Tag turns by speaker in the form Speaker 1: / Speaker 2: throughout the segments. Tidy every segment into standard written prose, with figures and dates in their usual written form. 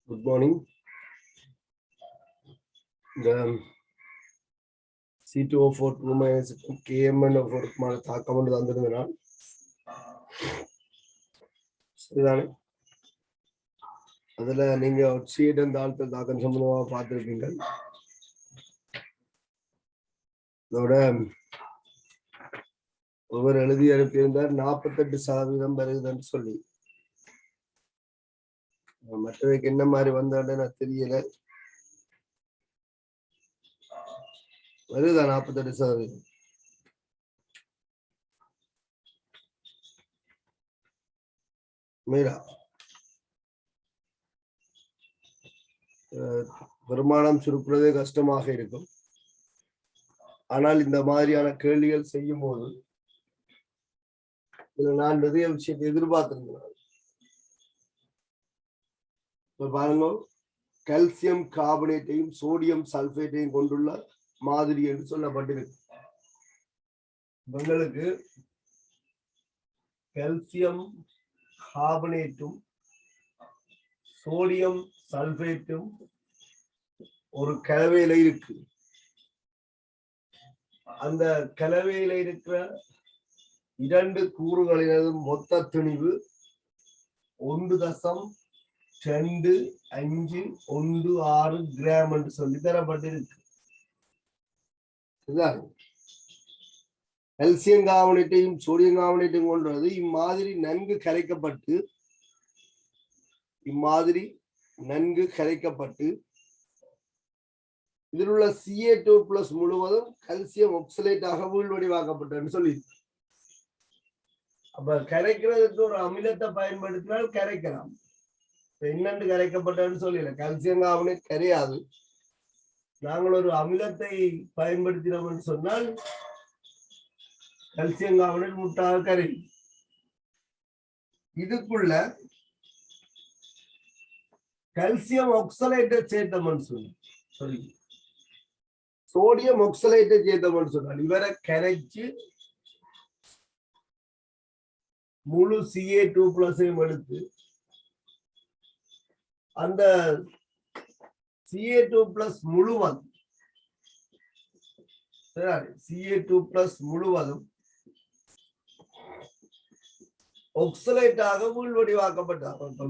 Speaker 1: Good morning. The C2O4 KMN தாக்கம் என்று தந்திருந்தனால் சரிதானே? அதுல நீங்க சீடன் தாழ்த்தல் தாக்கம் சம்பந்தமாக பார்த்திருப்பீங்க. அதோட ஒவ்வொரு எழுதி அனுப்பியிருந்தார் 48% வருதுன்னு சொல்லி. மற்றவைக்கு என்ன மாதிரி வந்தான்னு எனக்கு தெரியல. வருதா 48%? மீரா வருமானம் சுருக்குறதே கஷ்டமாக இருக்கும். ஆனால் இந்த மாதிரியான கேள்விகள் செய்யும் போது நான் நிறைய விஷயத்தை எதிர்பார்த்திருந்தேன். இப்ப பாருங்க, கால்சியம் கார்பனேட்டையும் சோடியம் சல்பேட்டையும் கொண்டுள்ள மாதிரி என்று சொல்லப்பட்டிருக்கு. உங்களுக்கு கால்சியம் கார்பனேட்டும் சோடியம் சல்பேட்டும் ஒரு கலவையில இருக்கு. அந்த கலவையில இருக்கிற இரண்டு கூறுகளினதும் மொத்த திணிவு 1.2516 கிராம் என்று சொல்லி தரப்பட்டிருக்கு. கால்சியம் கார்பனேட்டையும் சோடியம் கார்பனேட்டையும் கொண்டது இம்மாதிரி நன்கு கரைக்கப்பட்டு இதில் உள்ள Ca2+ முழுவதும் கால்சியம் ஆக்சலேட்டாக வீழ்வடிவாக்கப்பட்டன்னு சொல்லி. அப்ப கரைக்கிறதுக்கு ஒரு அமிலத்தை பயன்படுத்தினால் கரைக்கலாம். என்னென்று கரைக்கப்பட்டன்னு சொல்லல, கால்சியம் கார்பனேட் கரையாது. நாங்கள் ஒரு அமிலத்தை பயன்படுத்தினோம்னு சொன்னால் கால்சியம் கார்பனேட் முட்டாக கரை. இதுக்குள்ள கால்சியம் ஆக்சலேட்டை சேர்த்தோம்னு சொல்லி சோடியம் ஆக்சலேட்டை சேர்த்தோம்னு சொன்னால் இவரை கரைச்சு முழு Ca2+ எடுத்து அந்த Ca2+ முழுவதும் ஆக்சலேட்டாக வீழ்வடிவாக்கப்பட்ட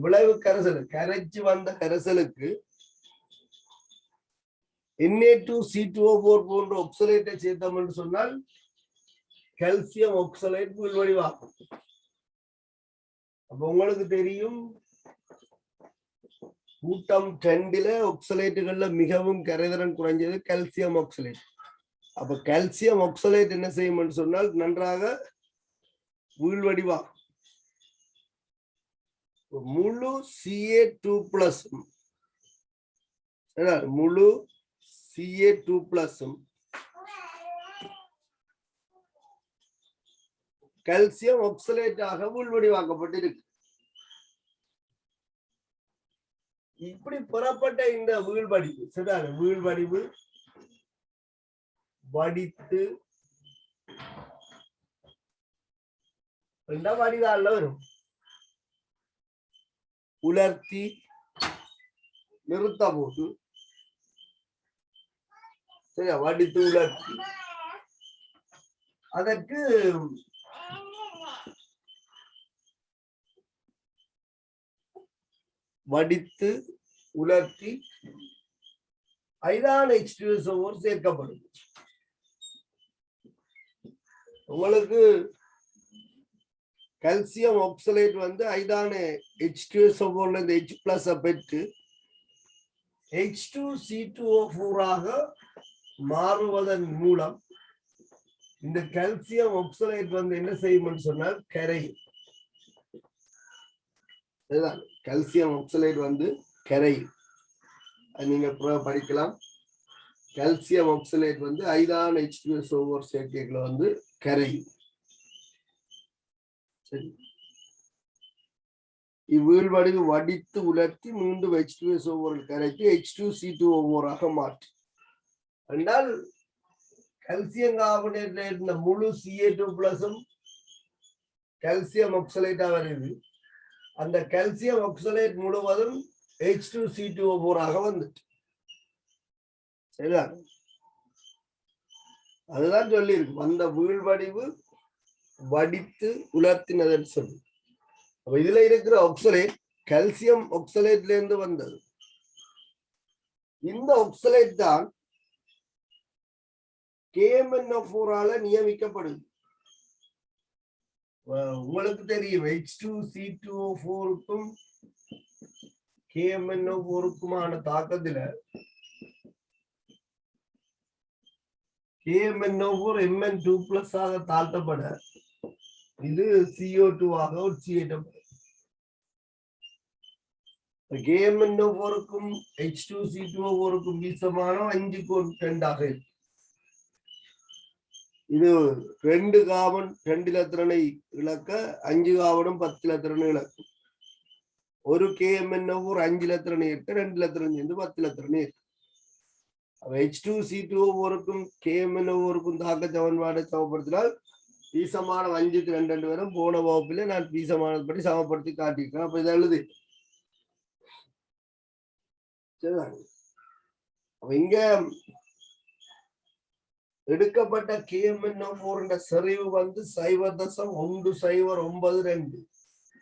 Speaker 1: விளைவு கரைசல் கரைச்சு வந்த கரைசலுக்கு Na2C2O4 போன்ற ஆக்சலேட்டை சேர்த்தோம் என்று சொன்னால் கால்சியம் ஆக்சலேட் வீழ்வடிவாகும். அப்ப உங்களுக்கு தெரியும், கூட்டம் 2 ஆக்சலேட்டுகள்ல மிகவும் கரைதிறன் குறைஞ்சது கால்சியம் ஆக்சலேட். அப்ப கால்சியம் ஆக்சலேட் என்ன செய்யும் என்று சொன்னால் நன்றாக வீழ்வடிவாகும். முழு Ca2+ கால்சியம் ஆக்சலேட்டாக வீழ்வடிவாக்கப்பட்டிருக்கு. இப்படி பெறப்பட்ட இந்த வீழ்வடிவு வடித்து வடிதால வரும். உலர்த்தி நிறுத்த போது சரியா, வடித்து உலர்த்தி அதற்கு வடித்து உலர்த்தி ஐதான H2SO4 சேர்க்கப்படும். உங்களுக்கு கால்சியம் ஆக்சலேட் ஐதான H2SO4 இந்த H+ பெற்று H2C2O4 ஆக மாறுவதன் மூலம் இந்த கால்சியம் ஆக்சலேட் என்ன செய்யும் சொன்னால் கரையும். கால்சியம் ஆக்சலேட் கரையும். அது நீங்க படிக்கலாம். கால்சியம் ஆக்சலேட் ஐதான H2SO4 சேர்க்கைகளை கரையும். சரி, இவ்வீழ்வடிவு வடித்து உலர்த்தி மீண்டும் H2SO4 கரைத்து H2C2O4 ஆக மாற்று என்றால் கால்சியம் கார்பனேட்ல இருந்த முழு Ca2+ கால்சியம் ஆக்சலேட்டா வருது. அந்த கால்சியம் ஆக்சலேட் முழுவதும் H2C2O4 ஆக வந்துட்டு. சரிதான், அதுதான் சொல்லி இருக்கு. அந்த வீழ்வடிவு வடித்து உலர்த்தினதுன்னு சொல்லி. அப்ப இதுல இருக்கிற ஆக்சலேட் கால்சியம் ஆக்சலேட்ல இருந்து வந்தது. இந்த ஆக்சலேட் தான் KMnO4 நியமிக்கப்படுது. உங்களுக்கு தெரியும் H2C2O4க்கும் KMnO4க்குமான தாக்கத்துல KMnO4 Mn2+ ஆக தாழ்த்தப்பட இது CO2 ஆக உச்சியேற்றப்படும். KMnO4க்கும் H2C2O4க்கும் வீசமானம் 5:2 ஆக இருக்கு. இது 2 கார்பன் 2 இலத்திரனை இழக்க 5 கார்பனும் 10 இலத்திரனை இழக்கும். ஒரு KMnO4 5 இலத்திரனை இருக்க 2 இலத்திரன் சேர்ந்து 10 இலத்திரனை இருக்கு. H2C2O4க்கும் KMnO4க்கும் தாக்க சமன்பாடை சமப்படுத்தினால் வீசமானம் 5:2 வரும். போன வகுப்பில நான் வீசமானப்படி சமப்படுத்தி காட்டியிருக்கேன். அப்ப இதை எழுது. அப்ப இங்க எடுக்கப்பட்ட KMnO4 செறிவு 0.1092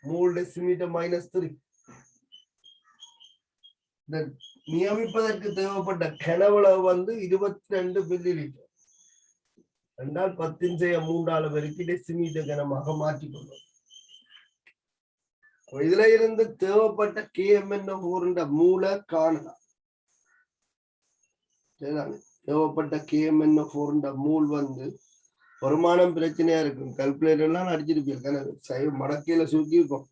Speaker 1: மோல் டெசிமீட்டர் -3. நியமிப்பதற்கு தேவைப்பட்ட கனவளவு 22 மில்லி லிட்டர் என்றால் 10⁻³ பெருக்கி டெசிமீட்டர் கனமாக மாற்றிக்கொள்ளும். இதுல இருந்து தேவைப்பட்ட KMnO4 மூல காணலாம். தேவைப்பட்ட KMnO4 மூல் வருமானம் பிரச்சனையா இருக்கும். கால்குலேட்டர் எல்லாம் அடிச்சிருப்பீங்க, மடக்கையில சுருக்கி இருக்கும்.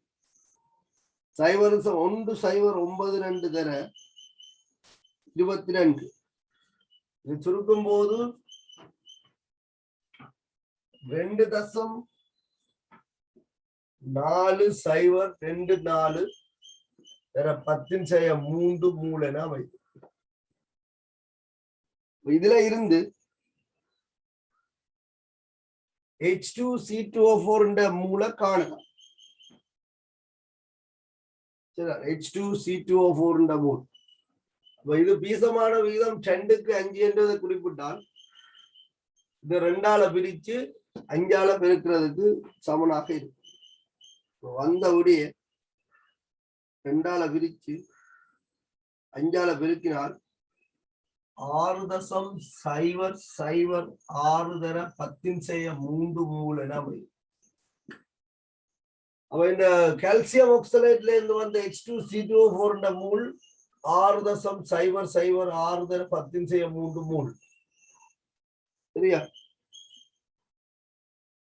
Speaker 1: 0.1092 தர 22 இது சுருக்கும் போது 2.4024 தர 10⁻³ மூல் என அமைது. இதுல இருந்து H2C2O4 மூல காணலாம். H2C2O4 மூல் இது வீசமான விகிதம் 2:5 என்றதை குறிப்பிட்டால் இது 2ஆல பிரிச்சு 5ஆல பெருக்கிறதுக்கு சமனாக இருக்கு. வந்தபடியே 2ஆல பிரிச்சு 5ஆல பெருக்கினால் 6.006 தர 10⁻³ மூல் என அமையும். அப்ப இந்த கால்சியம் ஆக்சலேட்ல இருந்து வந்த H2C2O4 மூல் 6.006 தர 10⁻³ மூல். சரியா?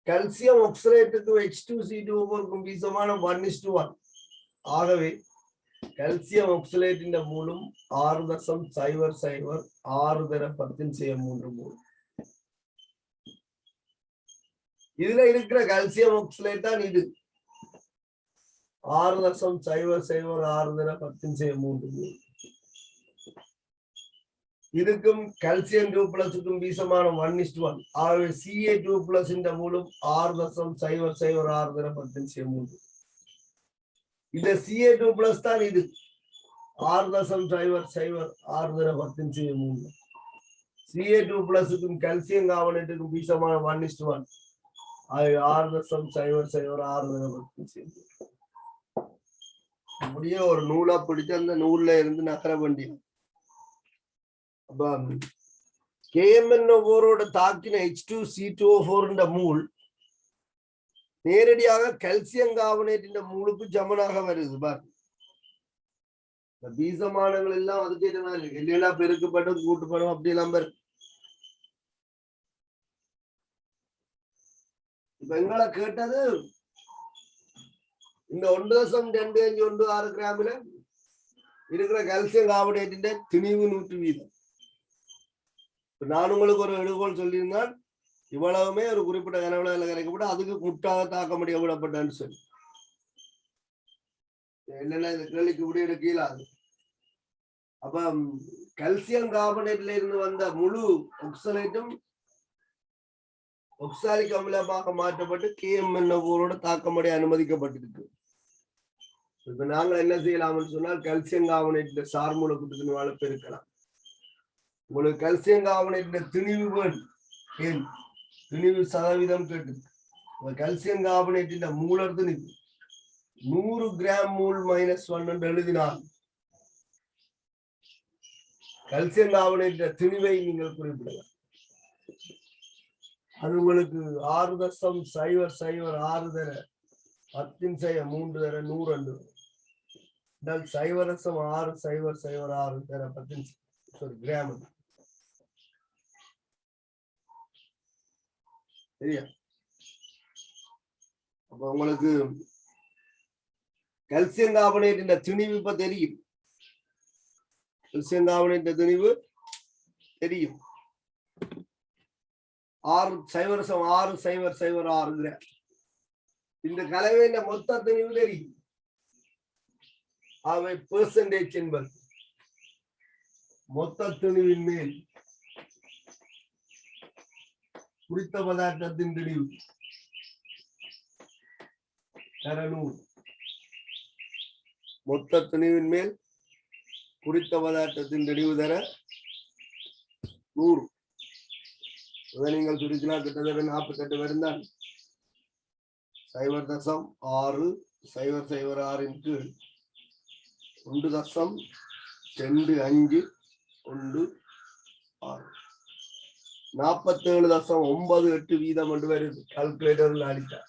Speaker 1: கால்சியம் ஆக்சலேட்டுக்கு H2C2O4க்கும் வீசமானம் 1:1. ஆகவே கால்சியம் ஆக்சலேட்டின் மூலம் 6.006 தர 10⁻³ மூல். இதுல இருக்கிற கால்சியம் ஆக்சலேட் தான் இது 6.006 தர 10⁻³ மூல். இதுக்கும் கால்சியம் 2+க்கும் வீசமானம் 1:1. ஆகவே Ca2+ இந்த மூலம் 6.006 தர 10⁻³. இந்த Ca2+ தான் இது 6.006 தர 10⁻³. Ca2+க்கும் கால்சியம் கார்பனேட்டுக்கும் வீசமானம் 1:1. ஆகவே 6.006 தர 10⁻³. அப்படியே ஒரு நூலா பிடிச்சு அந்த நூல்ல இருந்து நகர வேண்டிய KMnO4 தாக்கின H2C2O4 மூல் நேரடியாக கால்சியம் கார்பனேட்டின் மூலுக்கு சமனாக வருது. பீசமானங்கள் எல்லாம் அதுக்கு எல்லாம் பெருக்கப்படும் கூட்டுப்படும் அப்படி எல்லாம் வரும். இப்ப எங்களை கேட்டது இந்த 1.2516 கிராமில இருக்கிற கால்சியம் கார்பனேட்டின் திணிவு 100 வீதம். நான் உங்களுக்கு ஒரு எடுகோள் சொல்லியிருந்தால் இவ்வளவுமே ஒரு குறிப்பிட்ட கனவுல கரைக்கப்பட்டு அதுக்கு முட்டாக தாக்க முடிய விடப்பட்டன்னு சொல்லி என்னன்னா இந்த கேள்விக்கு விட கீழாது. அப்ப கால்சியம் கார்பனேட்ல இருந்து வந்த முழு ஆக்சலேட்டும் ஒக்சாலிக் அமிலமாக மாற்றப்பட்டு KMnO4 தாக்கமடைய அனுமதிக்கப்பட்டிருக்கு. இப்ப நாங்க என்ன செய்யலாம்னு சொன்னால் கால்சியம் கார்பனேட் சார் மூலக்கூற்றுகளினால பெருக்கலாம். உங்களுக்கு கால்சியம் கார்பனேட் திணிவு வேணும். ஏன் திணிவு சதவீதம் கேட்டு கால்சியம் கார்பனேட்டின் மூலர் திணிவு 100 கிராம் மூல் -1 என்று எழுதினால் கால்சியம் கார்பனேட் திணிவை நீங்கள் குறிப்பிடலாம். அது உங்களுக்கு 6.006 தர 10/3 தர 100 0.606 தர 10 கிராம். சரியா? அப்ப உங்களுக்கு கால்சியம் கார்பனேட் திணிவு இப்ப தெரியும். கால்சியம் கார்பனேட் திணிவு தெரியும். 0.606 கிராம். இந்த கலவையின் மொத்த திணிவு தெரியும். அவை பெர்சன்டேஜ் என்பது மொத்த திணிவின் மேல் குறித்த பதார்த்தத்தின் திணிவு தர 100. மொத்த திணிவின் மேல் குறித்த பதார்த்தத்தின் திணிவு தர 100. அதை நீங்கள் சுருக்கினால் கிட்டத்தட்ட 48 வருந்தான். 0.606 கீழ் 1.2516 47.98 வீதம் என்று வருது. கால்குலேட்டர்ல அடித்தார்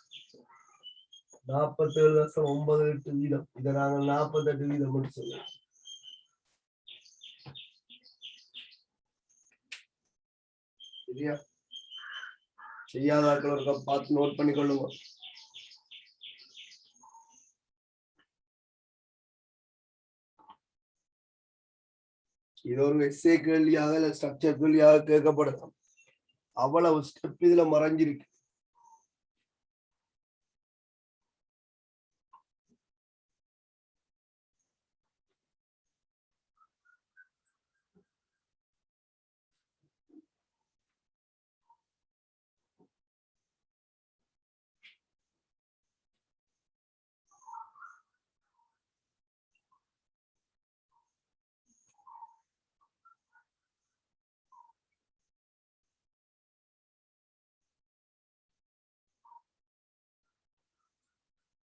Speaker 1: 47.98 வீதம். இதை நாங்கள் 48 வீதம் என்று சொல்லுவோம். சரியா? செய்யாதாக்கள் ஒரு பார்த்து நோட் பண்ணி கொள்ளுங்க. இது ஒரு எஸ்ஏ கேள்வியாக இல்ல ஸ்ட்ரக்சர் கேள்வியாக கேட்கப்படலாம். அவ்வளவு ஸ்டெப் இதுல மறைஞ்சிருக்கு.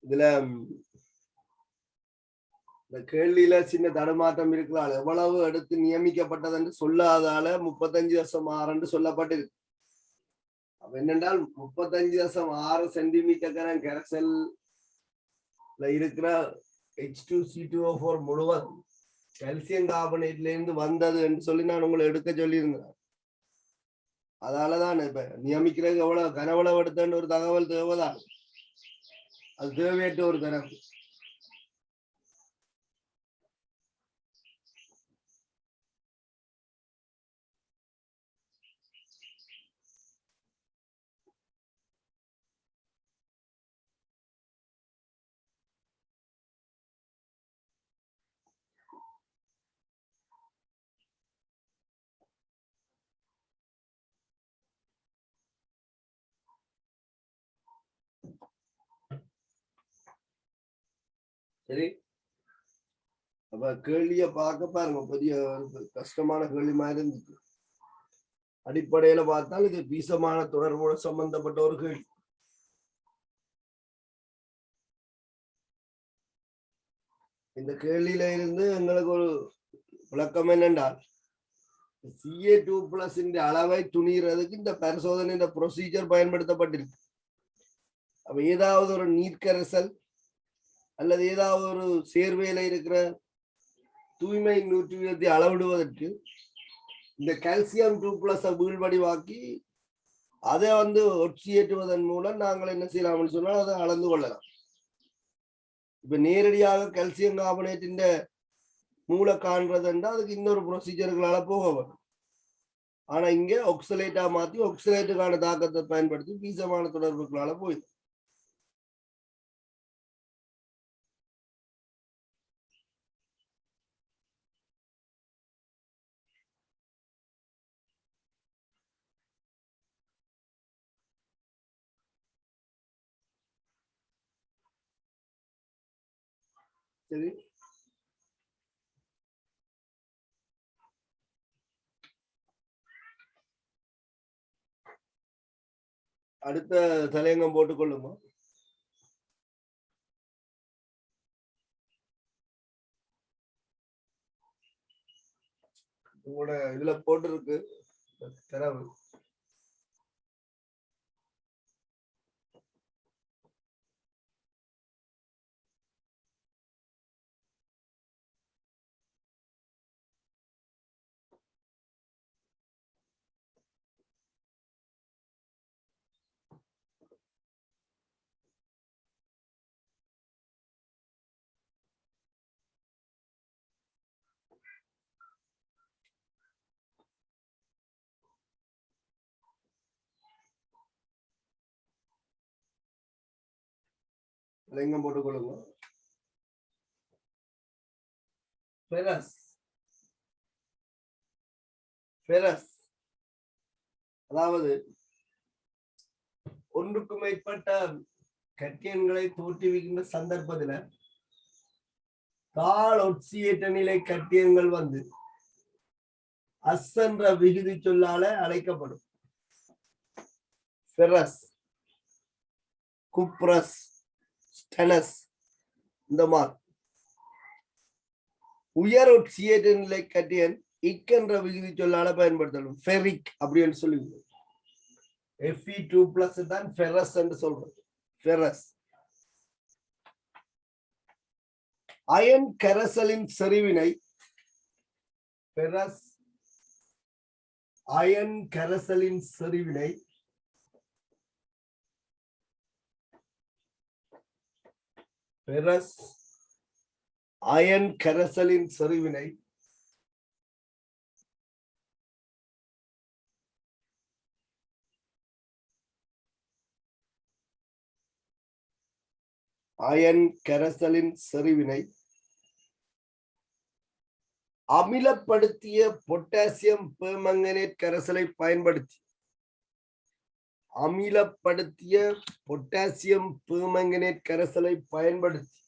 Speaker 1: இதுல இந்த கேள்வியில சின்ன தடுமாற்றம் இருக்கிறாள். எவ்வளவு எடுத்து நியமிக்கப்பட்டது என்று சொல்லாதால 35.6 சொல்லப்பட்டிருக்கு. அப்ப என்னென்றால் 35.6 சென்டிமீட்டர் கரைசல்ல இருக்கிற H2C2O4 முழுவதும் கால்சியம் கார்பனேட்ல இருந்து வந்தது என்று சொல்லி நான் உங்களை எடுக்க சொல்லியிருந்தேன். அதாலதான் இப்ப நியமிக்கிறதுக்கு எவ்வளவு கனவளவு எடுத்தேன்னு ஒரு தகவல் தேவைதான். அது தேவையற்ற ஒரு கணக்கு. சரி, அப்ப கேள்விய பார்க்க பாருங்க. பெரிய கஷ்டமான கேள்வி மாதிரி இருந்துச்சு. அடிப்படையில பார்த்தால் இது பீசமான தொடர்போட சம்பந்தப்பட்ட ஒரு கேள்வி. இந்த கேள்வியில இருந்து எங்களுக்கு ஒரு விளக்கம் என்னென்றால் Ca2+ அளவை துணிகிறதுக்கு இந்த பரிசோதனை இந்த ப்ரொசீஜர் பயன்படுத்தப்பட்டிருக்கு. அப்ப ஏதாவது ஒரு நீர்க்கரைசல் அல்லது ஏதாவது ஒரு சேர்வையில இருக்கிற தூய்மை நூற்றுவீதத்தை அளவிடுவதற்கு இந்த கால்சியம் 2+ வீழ்வடிவாக்கி அதை ஒட்சியேற்றுவதன் மூலம் நாங்கள் என்ன செய்யலாம்னு சொன்னால் அதை அளந்து கொள்ளலாம். இப்ப நேரடியாக கால்சியம் கார்பனேட்டின் மூளை காண்றது என்றால் அதுக்கு இன்னொரு ப்ரொசீஜர்களால போக வரும். ஆனா இங்க ஒக்சலேட்டா மாத்தி ஒக்சலேட்டுக்கான தாக்கத்தை பயன்படுத்தி பீசமான தொடர்புகளால போயிடும். சரி, அடுத்த தலையங்கம் போட்டுக்கொள்ளுமா? உங்களோட இதுல போட்டிருக்கு தரவு. தலையங்கம் போட்டுக்கொள்ளுங்க. ஃபெரஸ் ஃபெரஸ் அதாவது ஒன்றுக்கு மேற்பட்ட கட்டியன்களை தோற்றுவிக்கின்ற சந்தர்ப்பத்தில் தாழ் ஒட்சியேற்ற நிலை கட்டியன்கள் வந்து அஸ் என்ற விகுதி சொல்லால அழைக்கப்படும். ஃபெரஸ், குப்ரஸ், ஸ்டெனஸ் இந்த மாதிரி. உயர் ஒட்சியேற்ற நிலை கட்டியன் இக் என்ற விகுதி சொல்லால பயன்படுத்தணும். ஃபெரிக் அப்படின்னு சொல்லுவீங்க. Fe2+ தான் ஃபெரஸ் என்று சொல்றது. ஃபெரஸ் அயன் கரைசலின் செறிவினை ஃபெரஸ் அயன் கரைசலின் செறிவினை ஃபெரஸ் அயன் கரைசலின் செறிவினை அயன் கரைசலின் செறிவினை அமிலப்படுத்திய பொட்டாசியம் பெர்மங்கனேட் கரைசலை பயன்படுத்தி அமிலப்படுத்திய பொட்டாசியம் பெர்மங்கனேட் கரைசலை பயன்படுத்தி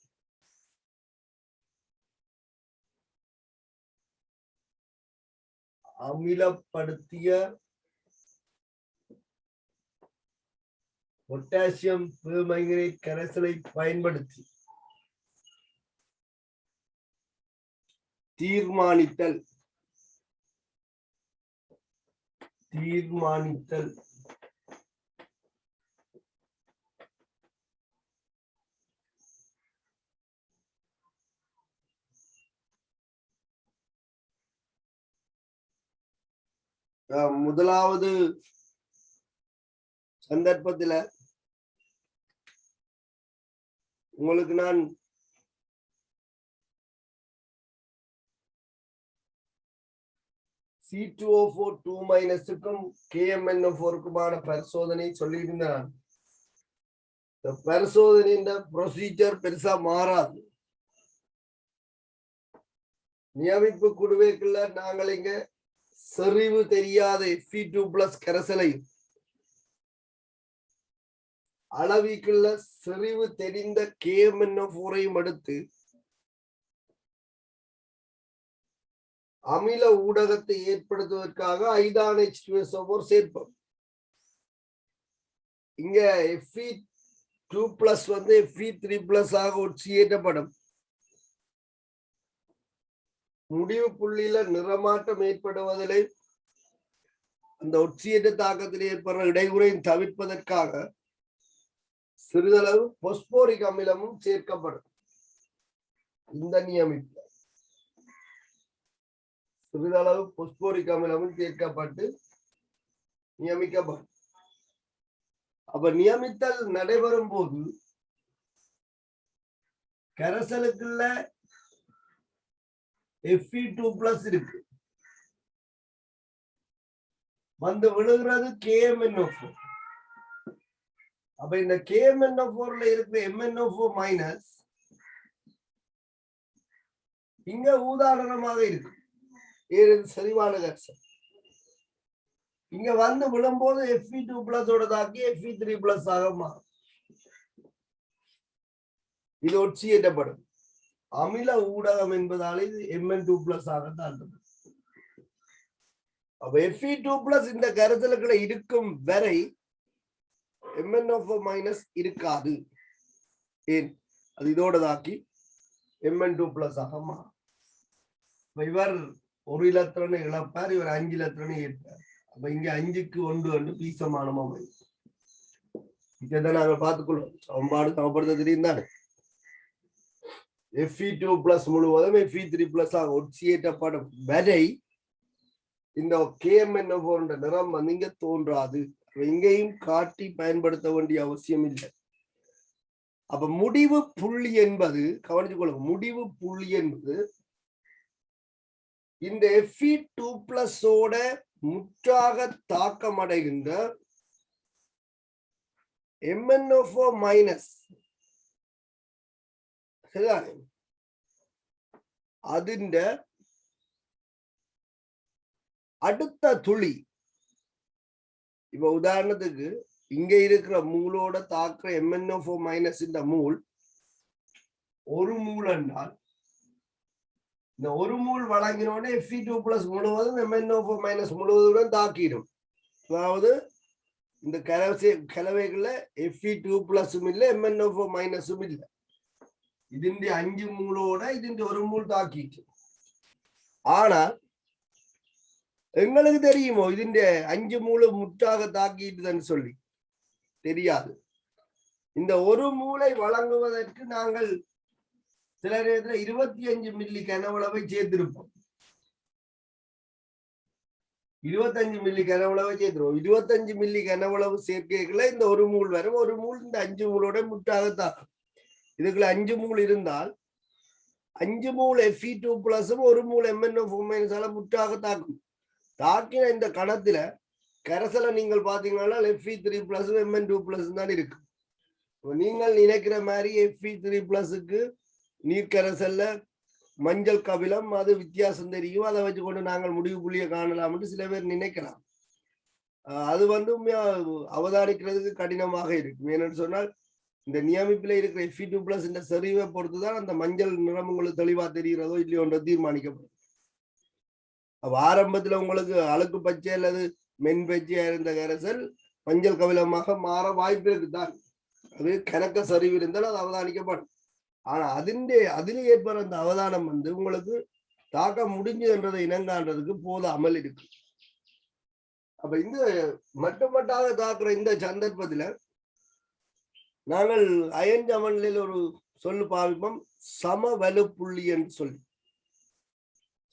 Speaker 1: அமிலப்படுத்திய பொட்டாசியம் பெர்மங்கனேட் கரைசலை பயன்படுத்தி தீர்மானித்தல் முதலாவது சந்தர்ப்பத்தில் உங்களுக்கு நான் C2O4 2- KMnO4க்குமான பரிசோதனை சொல்லியிருந்தேன். இந்த பரிசோதனையின் ப்ரொசீஜர் பெருசா மாறாது. நியமிப்பு குடுவைக்குள்ள நாங்கள் இங்க செறிவு தெரியாத Fe2+ கரைசலை அளவிக்குள்ள செறிவு தெரிந்த KMnO4ஐயும் எடுத்து அமில ஊடகத்தை ஏற்படுத்துவதற்காக ஐதான் H2SO4 சேர்ப்போம். இங்க Fe2+ வந்து Fe3+ ஆக ஒட்சியேற்றப்படும். முடிவு புள்ளியில நிறமாற்றம் ஏற்படுவதிலே அந்த ஒட்சியேற்ற தாக்கத்தில் ஏற்படுற இடையூறையும் தவிர்ப்பதற்காக சிறிதளவு பொஸ்போரிக் அமிலமும் சேர்க்கப்படும். இந்த நியமிப்பு சிறிதளவு பொஸ்போரிக் அமிலமும் சேர்க்கப்பட்டு நியமிக்கப்படும். அப்ப நியமித்தல் நடைபெறும் போது கரைசலுக்குள்ள Fe2+ இருக்கு, வந்து விழுகிறது KMnO4. அப்ப இந்த KMnO4ல இருக்கிற MnO4- இங்க ஊதாரணமாக இருக்கு. செறிவான கரைசல் இங்க வந்து விழும்போது Fe2+ தாக்கி Fe3+ ஆக மாறும். இது ஒட்சியேற்றப்படும். அமில ஊடகம் என்பதால இது Mn2+ ஆகத்தான் இருந்தது. அப்ப Fe2+ இந்த கரைசல்களை இருக்கும் வரை MnO4- இருக்காது. ஏன்? அது இதோட தாக்கி Mn2+ ஆக மாறும். இவர் 1 இலத்திரனை இழப்பார், இவர் 5 இலத்திரனை ஏற்பார். அப்ப இங்க 5க்கு 1 பீசமானம் அமையும். இதை நாங்கள் பார்த்துக்கொள்வோம். சமன்பாடு சமப்படுத்த தெரியும் தானே. Fe2+ முழுவதும் Fe3+ ஆக ஒட்சியேற்றப்படும் வரை இந்த KMnO4 நிறம் வந்து இங்க தோன்றாது. எங்கேயும் காட்டி பயன்படுத்த வேண்டிய அவசியம் இல்லை. அப்ப முடிவு புள்ளி என்பது, கவனித்துக் கொள்ளுங்க, முடிவு புள்ளி என்பது இந்த Fe2+ முற்றாக தாக்கமடைகின்ற MnO4- சரிதானே, அதிண்ட அடுத்த துளி. இப்ப உதாரணத்துக்கு இங்க இருக்கிற மூலோட தாக்குற MnO4- இந்த மூல் 1 மூல் என்றால் இந்த 1 மூல் வழங்கினோட Fe2+ முழுவதும் MnO4- முழுவதுடன் தாக்கிடும். அதாவது இந்த கலவைகள்ல Fe2+ இல்ல, MnO4- இல்ல. இதுண்ட 5 மூலோட இதுண்ட 1 மூல் தாக்கிட்டு. ஆனா எங்களுக்கு தெரியுமோ இதுண்ட 5 மூல முற்றாக தாக்கிட்டுன்னு சொல்லி? தெரியாது. இந்த 1 மூலை வழங்குவதற்கு நாங்கள் சில நேரத்தில் 25 மில்லி கனவளவை சேர்த்திருப்போம். 25 மில்லி கனவளவை சேர்த்திருப்போம். 25 மில்லி கனவளவு சேர்க்கைகளை இந்த 1 மூல் வரும். 1 மூல் இந்த 5 மூலோட முற்றாக தாக்கும். இதுக்குள்ள 5 மூல் இருந்தால் 5 மூல் Fe2+ 1 மூல் MnO4- முற்றாக தாக்கும். தாக்கின இந்த கணத்துல கரைசலை நீங்கள் பாத்தீங்கன்னா Fe3+ Mn2+ தான் இருக்கு. நீங்கள் நினைக்கிற மாதிரி Fe3+க்கு நீர்க்கரைசல்ல மஞ்சள் கபிலம் அது வித்தியாசம் தெரியும், அதை வச்சுக்கொண்டு நாங்கள் முடிவு புள்ளியை காணலாம் என்று சில பேர் நினைக்கலாம். அது வந்து அவதானிக்கிறதுக்கு கடினமாக இருக்கும். ஏன்னு சொன்னால் இந்த நியமிப்பில இருக்கிற Fe2+ இந்த செறிவை பொறுத்துதான் அந்த மஞ்சள் நிறம் உங்களுக்கு தெளிவா தெரிகிறதோ இல்லையோன்ற தீர்மானிக்கப்படும். ஆரம்பத்துல உங்களுக்கு அழுக்கு பச்சை அல்லது மென் பச்சையா இருந்த கரைசல் மஞ்சள் கபிலமாக மாற வாய்ப்பு இருக்குதான். அது கணக்க சரிவு இருந்தால் அது அவதானிக்கப்படும். ஆனா அதில் ஏற்படுற அந்த அவதானம் வந்து உங்களுக்கு தாக்க முடிஞ்சுன்றதை இனங்காண்றதுக்கு போதாமல் இருக்கு. அப்ப இந்த மட்டுமட்டாக தாக்குற இந்த சந்தர்ப்பத்துல நாங்கள் அயன் சமநிலையில் ஒரு சொல்லு பாவிப்போம், சமவலு புள்ளி என்று சொல்லி.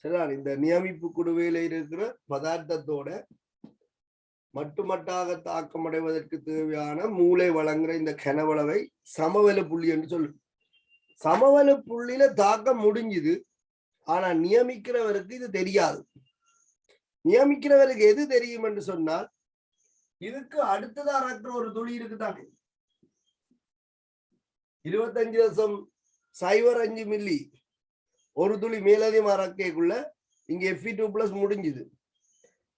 Speaker 1: சரிதான். இந்த நியமிப்பு குடுவையில இருக்கிற பதார்த்தத்தோட மட்டுமட்டாக தாக்கமடைவதற்கு தேவையான மூளை வழங்குற இந்த கனவளவை சமவெளி புள்ளி என்று சொல்லு. சமவெளி புள்ளியில தாக்கம் முடிஞ்சுது. ஆனா நியமிக்கிறவருக்கு இது தெரியாது. நியமிக்கிறவருக்கு எது தெரியும் என்று சொன்னால், இதுக்கு அடுத்ததா இருக்கிற ஒரு துளி இருக்குதானே, 25.05 மில்லி ஒரு துளி மேலதிகமா ரக்கைக்குள்ள இங்க Fe2+ முடிஞ்சுது.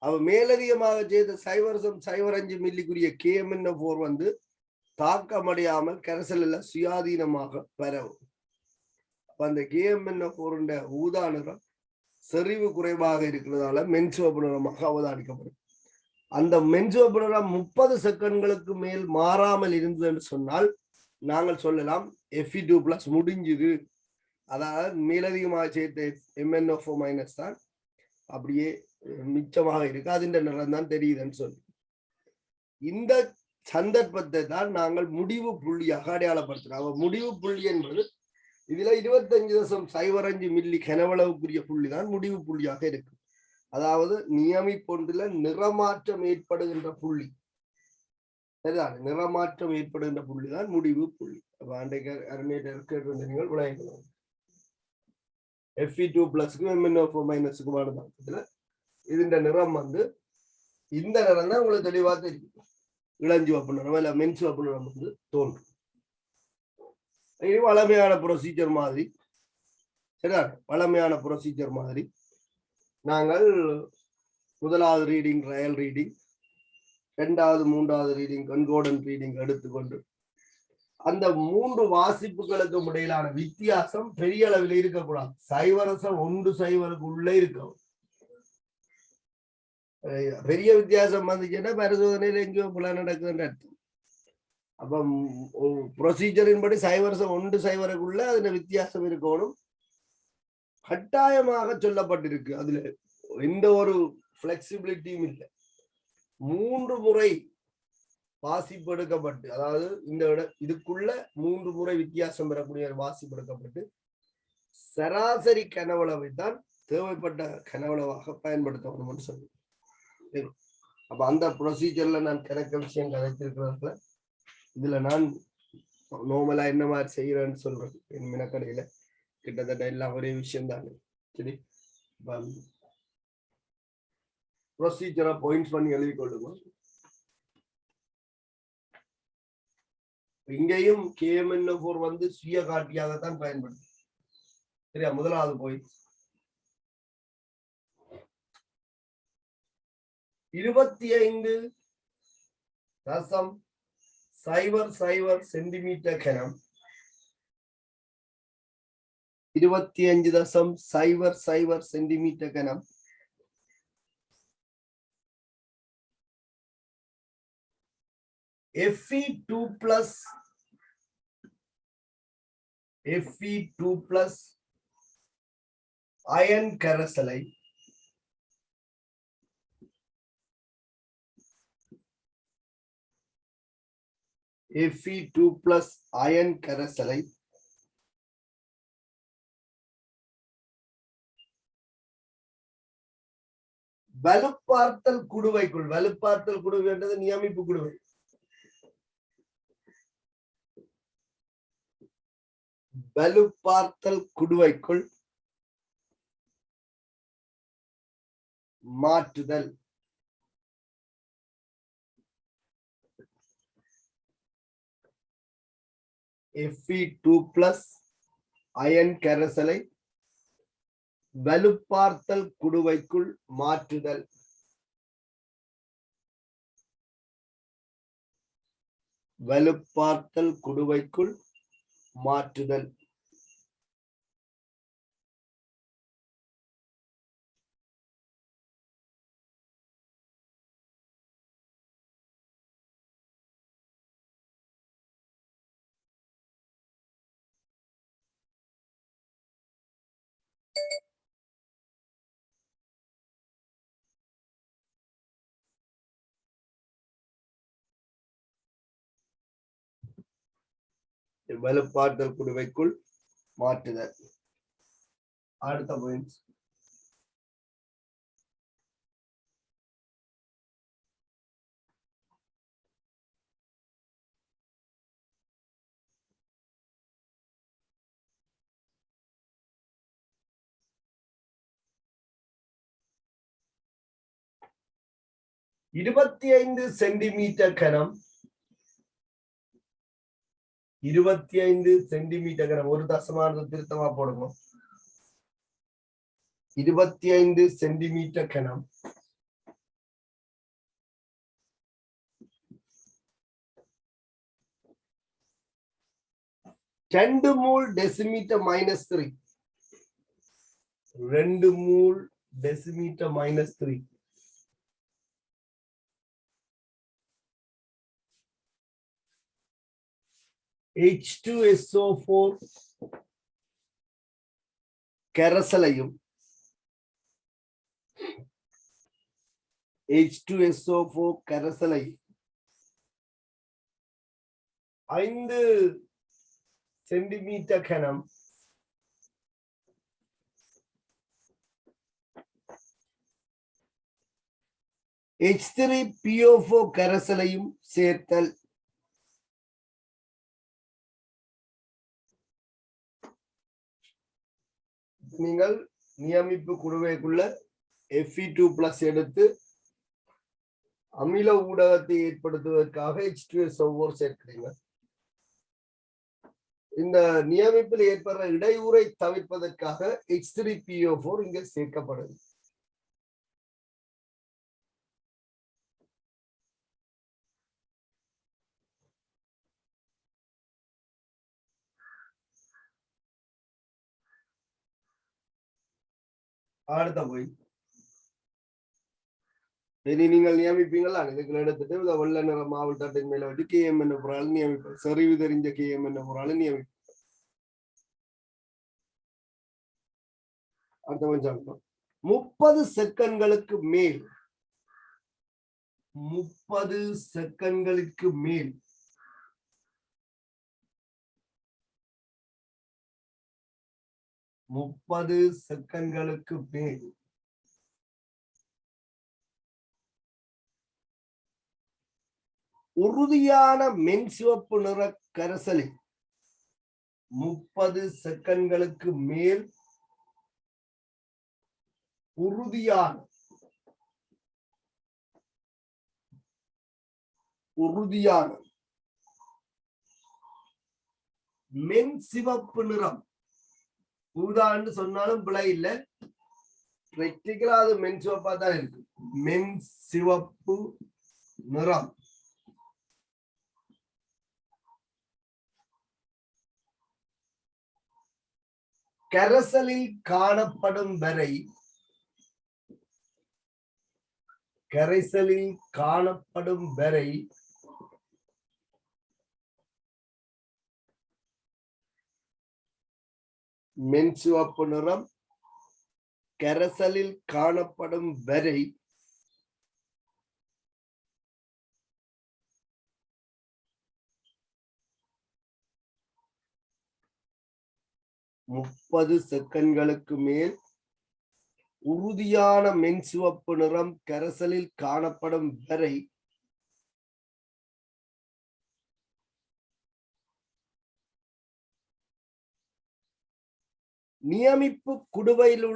Speaker 1: அவ மேலதிகமாக செய்த 0.05 மில்லிக்குரிய KMnO4 வந்து தாக்கமடையாமல் கரைசல்ல சுயாதீனமாக பரவும். அந்த KMnO4 ஊதா நிறம் செறிவு குறைவாக இருக்கிறதால மென்சிவப்பு நிறமாக அவதானிக்கப்படும். அந்த மென்சிவப்பு நிறம் 30 செகண்ட்களுக்கு மேல் மாறாமல் இருந்தது என்று சொன்னால் நாங்கள் சொல்லலாம் Fe2+ முடிஞ்சுது. அதாவது மேலதிகமாக சேர்த்த MnO4- தான் அப்படியே மிச்சமாக இருக்கு, அதிண்ட நிறம் தான் தெரியுதுன்னு சொல்லி. இந்த சந்தர்ப்பத்தை தான் நாங்கள் முடிவு புள்ளியாக அடையாளப்படுத்துறோம். முடிவு புள்ளி என்பது இதுல 25.05 மில்லி கனவளவுக்குரிய புள்ளி தான் முடிவு புள்ளியாக இருக்கு. அதாவது நியமிப்பொன்றுல நிறமாற்றம் ஏற்படுகின்ற புள்ளி, சரிதான், நிறமாற்றம் ஏற்படுகின்ற புள்ளி தான் முடிவு புள்ளி. அப்ப அன்றைக்கு நீங்கள் விளையாடலாம். Fe2+க்கும் MnO4- தாக்கத்துல இதுன்ற நிறம் வந்து இந்த நிறம் தான் உங்களுக்கு தெளிவா தெரியும். இளஞ்சிவப்பு நிறம் இல்ல மென்சிவப்பு நிறம் வந்து தோன்றும். வளமையான ப்ரொசீஜர் மாதிரி, சரிதான், வளமையான ப்ரொசீஜர் மாதிரி நாங்கள் முதலாவது ரீடிங் ட்ரையல் ரீடிங், 2வது 3வது ரீடிங் கன்கோர்டன்ட் ரீடிங் எடுத்துக்கொண்டு அந்த மூன்று வாசிப்புகளுக்கும் இடையிலான வித்தியாசம் பெரிய அளவில் இருக்கக்கூடாது. சைவரசம் 1-0 உள்ளே இருக்கும். பெரிய வித்தியாசம் வந்துச்சுன்னா பரிசோதனையில எங்கேயோ புல நடக்குதுன்னு அர்த்தம். அப்ப ப்ரொசீஜரின் படி சைவரசம் 1-0 அதுல வித்தியாசம் இருக்கணும். கட்டாயமாக சொல்லப்பட்டிருக்கு. அதுல எந்த ஒரு பிளெக்சிபிலிட்டியும் இல்லை. 3 முறை வாசிப்பு எடுக்கப்பட்டு, அதாவது இந்த இதுக்குள்ள 3 முறை வித்தியாசம் பெறக்கூடிய வாசிப்பு எடுக்கப்பட்டு சராசரி கனவளவை தான் தேவைப்பட்ட கனவளவாக பயன்படுத்தணும் சொல்லி. அப்ப அந்த ப்ரொசீஜர்ல நான் கணக்க விஷயம் கதைச்சிருக்கிறதுல இதுல நான் நார்மலா என்ன மாதிரி செய்யறேன்னு சொல்றேன். என் மினக்கடையில கிட்டத்தட்ட எல்லாம் ஒரே விஷயம் தானே. சரி, ப்ரொசீஜரா பாயிண்ட்ஸ் பண்ணி எழுதி கொள்ளுங்க. இங்கேயும் KMNO4 வந்து சுய காட்டியாகத்தான் பயன்படுது. சரியா, முதலாவது பாயிண்ட் 25.00 சென்டிமீட்டர் கனம் 25.00 சென்டிமீட்டர் கனம் Fe2+ அயன் கரைசலை Fe2+ அயன் கரைசலை வலுப்பார்த்தல் குடுவைக்குள், வலுப்பார்த்தல் குடுவை என்றது நியமிப்பு குடுவை, வலுப்பார்த்தல் குடுவைக்குள் மாற்றுதல். Fe2+ அயன் கரைசலை வலுப்பார்த்தல் குடுவைக்குள் மாற்றுதல். வலுப்பார்த்தல் குடுவைக்குள் மாற்றுதல். வலுப்பார்த்தல் குடுவைக்குள் மாற்றுதல். அடுத்த பாயிண்ட் 25 சென்டிமீட்டர் கனம் 25 சென்டிமீட்டர் கனம், ஒரு தசமானது திருத்தமா போடணும். 25 சென்டிமீட்டர் கனம் 2 மூல் டெசிமீட்டர் -3, 2 மூல் டெசிமீட்டர் -3 H2SO4 கரைசலையும் H2SO4 கரைசலை 5 சென்டிமீட்டர் கனம் H3PO4 கரைசலையும் சேர்த்தல். நீங்கள் நியமிப்பு குடுவைக்குள்ள Fe2+ எடுத்து அமில ஊடகத்தை ஏற்படுத்துவதற்காக H2SO4 சேர்க்கிறீங்க. இந்த நியமிப்பில் ஏற்படுற இடையூறை தவிர்ப்பதற்காக H3PO4 இங்க சேர்க்கப்படுது. அடுத்த போய் இனி நீங்கள் நியமிப்பீங்களா இதுக்கு எடுத்துட்டு வெள்ள நிற மாவட்ட தட்டின் மேல வச்சு கேஎம் என்ன பொருள் நியமிப்போம் செறிவு தெரிஞ்ச கேஎம் என்ன பொருள் நியமிப்போம் அடுத்த கொஞ்சம் 30 செகண்ட்களுக்கு மேல் 30 செகண்ட்களுக்கு மேல் உறுதியான மென்சிவப்பு நிற கரைசலில் 30 செகண்ட்களுக்கு மேல் உறுதியான மென் சிவப்பு நிறம் ஊதான்னு சொன்னாலும் பிழை இல்லை பிராக்டிகலா அது மென் சிவப்பா தான் இருக்கு மென் சிவப்பு நிறம் கரைசலில் காணப்படும் வரை மென்சிவப்பு நிறம் கரைசலில் காணப்படும் வரை முப்பது செகண்ட்களுக்கு மேல் உறுதியான மென்சிவப்பு நிறம் கரைசலில் காணப்படும் வரை நியமிப்பு குடுவையில்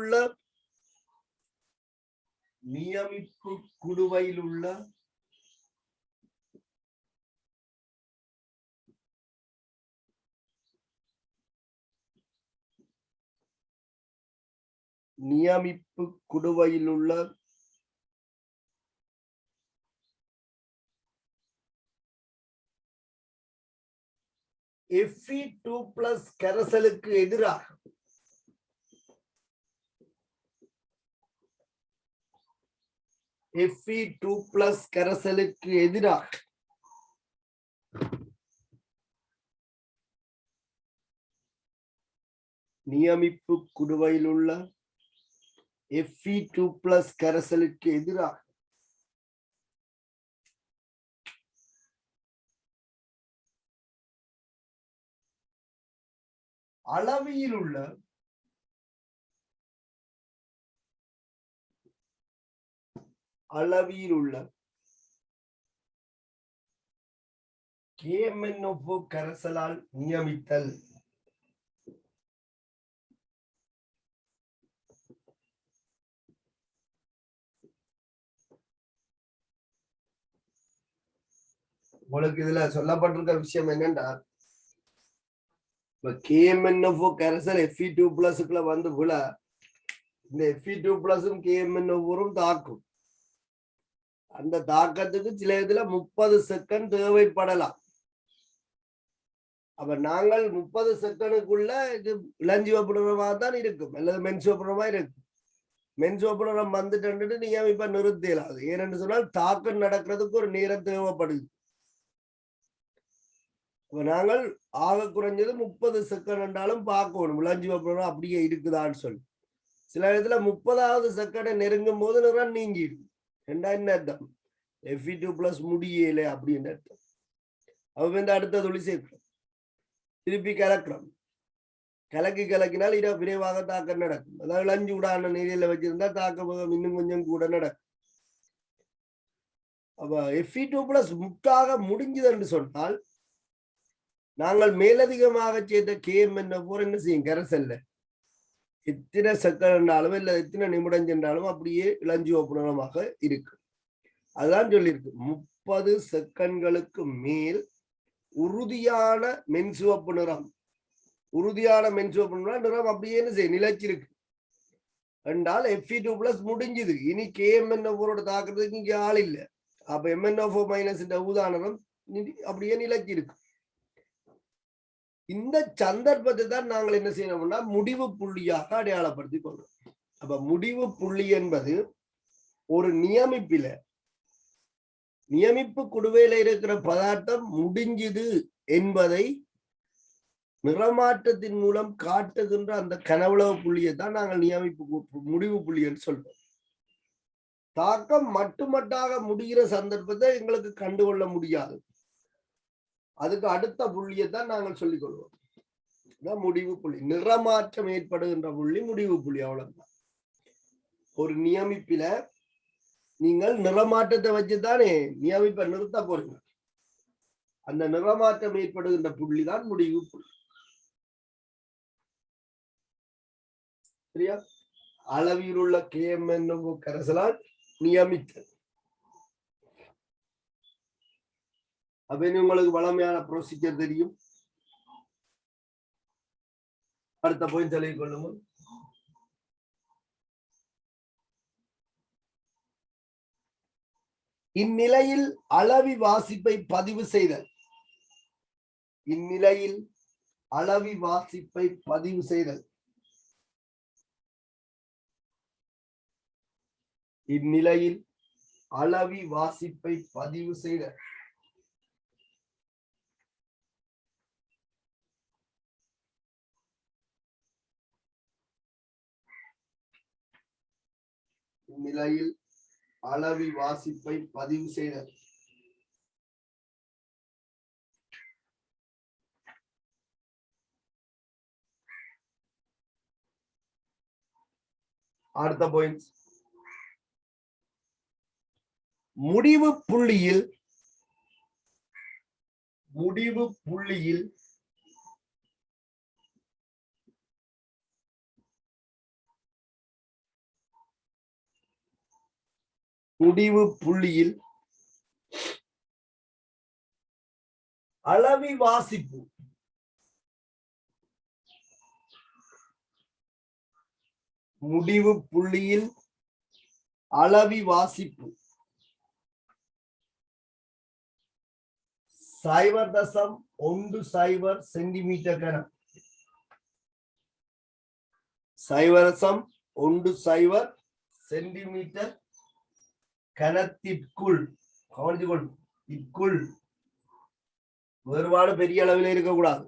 Speaker 1: உள்ள Fe2+ கரைசலுக்கு எதிராக Fe2+ கரைசலுக்கு எதிராக நியமிப்பு குடுவையில் உள்ள Fe2+ கரைசலுக்கு எதிராக அளவியில் உள்ள KMnO4 கரைசலால் நியமித்தல் உங்களுக்கு இதுல சொல்லப்பட்டிருக்கிற விஷயம் என்னன்னா KMnO4 கரைசல் Fe2+ வந்து விழ இந்த Fe2+ KMnO4 தாக்கும் அந்த தாக்கத்துக்கு சில இதுல 30 செகண்ட் தேவைப்படலாம் அப்ப நாங்கள் 30 செகண்டுக்குள்ள இது இளஞ்சிவப்பு நிறமாக தான் இருக்கும் அல்லது மென்சிவப்பு நிறமா இருக்கும் மென்சிவப்பு நிறம் வந்துட்டு நியமிப்பா நிறுத்தலாது ஏனென்று சொன்னால் தாக்கம் நடக்கிறதுக்கு ஒரு நேரம் தேவைப்படுது நாங்கள் ஆக குறைஞ்சது 30 செகண்ட் என்றாலும் பார்க்கணும் இளஞ்சிவப்பு நிறம் அப்படியே இருக்குதான்னு சொல்லி சில இடத்துல 30வது செகண்டை நெருங்கும் போது நிறம் நீங்கிடும் என்ன அர்த்தம் Fe2+ முடியல அப்படின்னு அர்த்தம் அவ வந்து அடுத்த துளி சேர்க்கிறோம் திருப்பி கலக்கினால் இட விரைவாக தாக்கம் நடக்கும் அதாவது இளஞ்சி விடான நீரில வச்சிருந்தா தாக்கம் இன்னும் கொஞ்சம் கூட நடக்கும் அப்ப Fe2+ முட்டாக முடிஞ்சது என்று சொன்னால் நாங்கள் மேலதிகமாக செய்த KMnO4 என்ன செய்யும் கரைசல்ல எத்தனை செகண்ட் என்றாலும் இல்ல எத்தனை நிமிடம் சென்றாலும் அப்படியே இளஞ்சிவப்பு நிறமாக இருக்கு அதுதான் சொல்லியிருக்கு 30 செகண்ட்களுக்கு மேல் உறுதியான மென்சிவப்பு நிறம் நிறம் அப்படியே என்ன செய்ய நிலைச்சிருக்கு என்றால் Fe2+ முடிஞ்சுது இனி KMnO4 தாக்குறதுக்கு இங்க ஆள் இல்லை அப்ப MnO4- ஊதானம் அப்படியே நிலைச்சிருக்கு இந்த சந்தர்ப்பத்தை தான் நாங்கள் என்ன செய்யணும்னா முடிவு புள்ளியாக அடையாளப்படுத்திக் கொள்றோம் அப்ப முடிவு புள்ளி என்பது ஒரு நியமிப்பு குடுவையில இருக்கிற பதார்த்தம் முடிஞ்சுது என்பதை நிறமாற்றத்தின் மூலம் காட்டுகின்ற அந்த கனவுளவு புள்ளியை தான் நாங்கள் முடிவு புள்ளி என்று சொல்றோம். தாக்கம் மட்டுமட்டாக முடிகிற சந்தர்ப்பத்தை எங்களுக்கு கண்டுகொள்ள முடியாது. அதுக்கு அடுத்த புள்ளியை தான் நாங்கள் சொல்லிக் கொள்வோம். முடிவு புள்ளி, நிறமாற்றம் ஏற்படுகின்ற புள்ளி முடிவு புள்ளி. அவ்வளவுதான். ஒரு நியமிப்பில நீங்கள் நிறமாற்றத்தை வச்சுதானே நியமிப்பை நிறுத்த போறீங்க. அந்த நிறமாற்றம் ஏற்படுகின்ற புள்ளி தான் முடிவு புள்ளி. சரியா? அளவில் உள்ள KM என்னும் கரைசலால் நியமித்தல். அப்ப உங்களுக்கு வளமையான ப்ரொசீஜர் தெரியும். அடுத்த பாயிண்ட் சொல்லிக் கொள்ளுங்க. இந்நிலையில் அளவி வாசிப்பை பதிவு செய்தல். இந்நிலையில் அளவி வாசிப்பை பதிவு செய்தல். இந்நிலையில் அளவி வாசிப்பை பதிவு செய்தல். இந்நிலையில் அளவி வாசிப்பை பதிவு செய்தல். அடுத்த பாயிண்ட், முடிவு புள்ளியில் அளவி வாசிப்பு அளவி வாசிப்பு 0.10 சென்டிமீட்டர் கனம். 0.10 சென்டிமீட்டர் கனத்திற்குள் கவனித்துக்கொள். வேறுபாடு பெரிய அளவில் இருக்கக்கூடாது.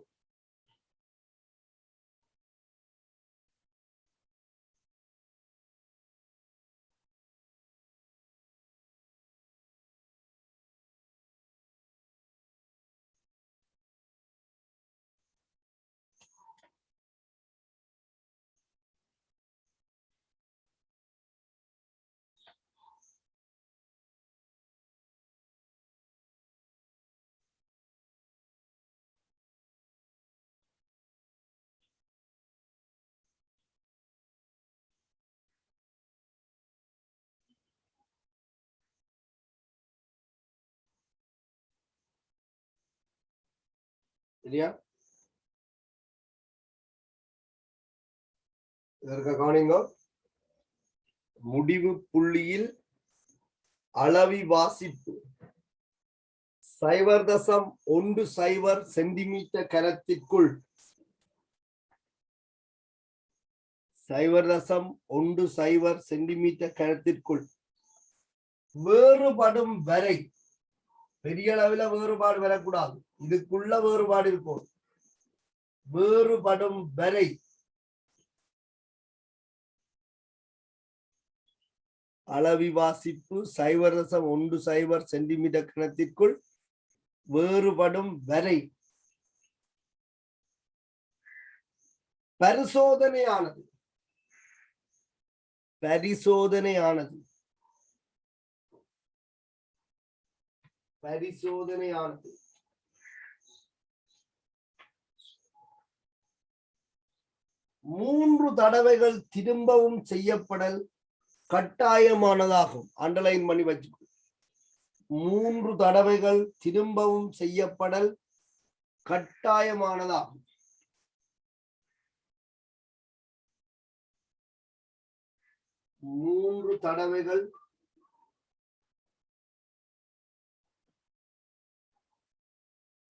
Speaker 1: சரியா? இதற்கு கவனிங்க. முடிவு புள்ளியில் அளவி வாசிப்பு 0.10 சென்டிமீட்டர் கனத்திற்குள் 0.10 சென்டிமீட்டர் கனத்திற்குள் வேறுபடும் வரை, பெரிய அளவில் வேறுபாடு வரக்கூடாது, இதுக்குள்ள வேறுபாடு இருக்கும், வேறுபடும் வரை அளவி வாசிப்பு 0.10 சென்டிமீட்டர் கனத்திற்குள் வேறுபடும் வரை பரிசோதனையானது மூன்று தடவைகள் திரும்பவும் செய்யப்படல் கட்டாயமானதாகும். அண்டர்லைன் பண்ணி வச்சுக்கோ. 3 தடவைகள் திரும்பவும் செய்யப்படல் கட்டாயமானதாகும். மூன்று தடவைகள்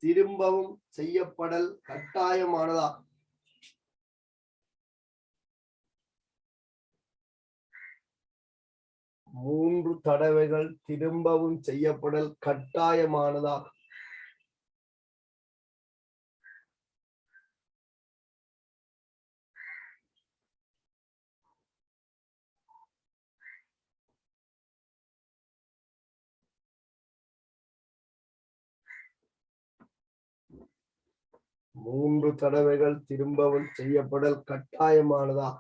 Speaker 1: திரும்பவும் செய்யப்படல் கட்டாயமானதாகும். 3 தடவைகள் திரும்பவும் செய்யப்படல் கட்டாயமானதா? மூன்று தடவைகள் திரும்பவும் செய்யப்படல் கட்டாயமானதா?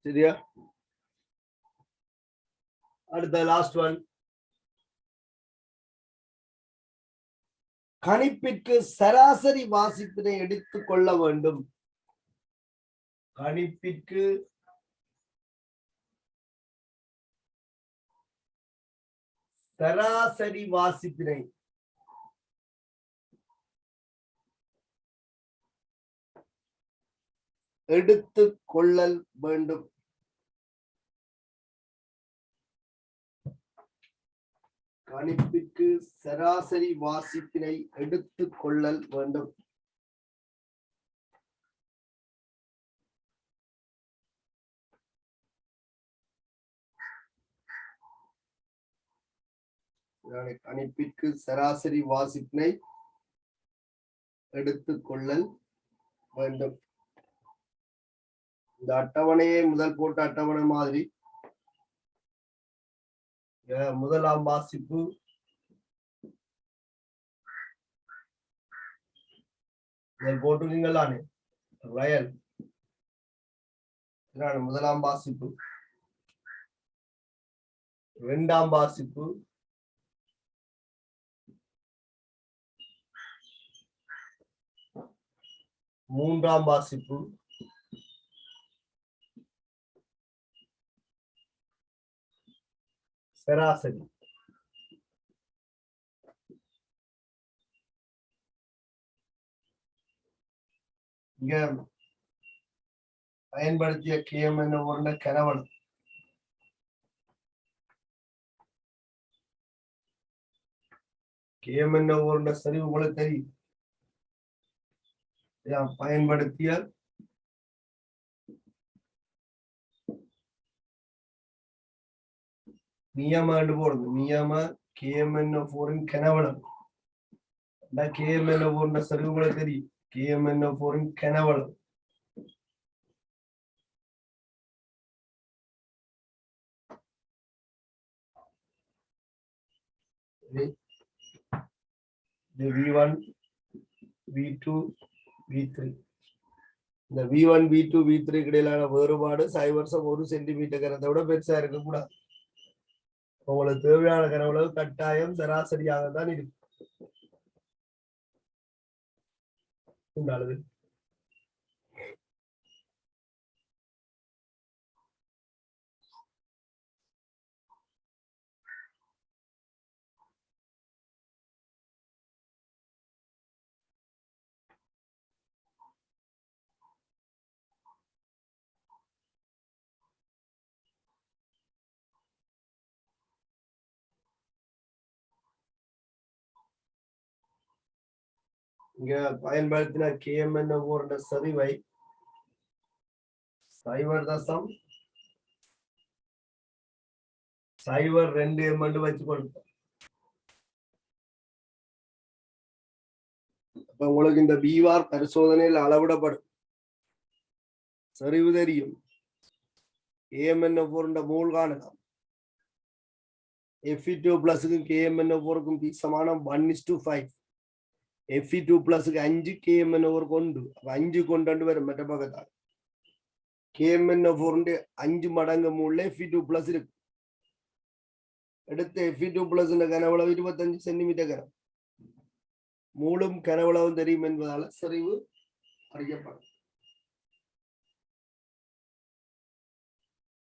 Speaker 1: சரியா? அடுத்த லாஸ்ட் ஒன். கணிப்பிற்கு சராசரி வாசிப்பினை எடுத்துக் கொள்ள வேண்டும். கணிப்பிற்கு சராசரி வாசிப்பினை எடுத்துக் கொள்ளல் வேண்டும். கணிப்பிற்கு சராசரி வாசிப்பினை எடுத்துக் கொள்ளல் வேண்டும். கணிப்பிற்கு சராசரி வாசிப்பினை எடுத்துக் கொள்ளல் வேண்டும். இந்த அட்டவணையை முதல் போட்ட அட்டவணை மாதிரி முதலாம் வாசிப்பு போட்டுருக்கீங்களானே வயல் முதலாம் வாசிப்பு, இரண்டாம் வாசிப்பு, மூன்றாம் வாசிப்பு, சராசரி. இங்க பயன்படுத்திய கேம் என்ன ஒரு கனவன். கேம் என்ன ஒரு சரி உங்களுக்கு தெரியும். பயன்படுத்திய நியம போடுது. நியம KMNO4 கனவளம். KMNO4 சரி உங்களுக்கு தெரியும். KMNO4 கனவளம். V1 V2 V3. இந்த V1 V2 V3 இடையிலான வேறுபாடு 1 சென்டிமீட்டர் கனத்தை விட பெருசா இருக்கக்கூடாது. உங்களுக்கு தேவையான கனவுளவு கட்டாயம் சராசரியாக தான் இருக்கு. இங்க பயன்படுத்தின KMNO4 சரிவை 0.02 என்று வச்சுக்கொள்ளும். உங்களுக்கு இந்த BVAR பரிசோதனையில் அளவிடப்படும் சரிவு தெரியும். KMNO4 மூல் காணலாம். Fe2+ KMNO4 சமானம் 1:5. Fe2+ 5 KMNO4 கொண்டு 5 கொண்டு வரும். மற்ற பக்கத்தால் KMNO4 5 மடங்கு மூல Fe2+ இருக்கு. எடுத்து Fe2+ கனவளவு 25 சென்டிமீட்டர் கனம். மூலும் கனவளவும் தெரியும் என்பதால சரிவு அறியப்படும்.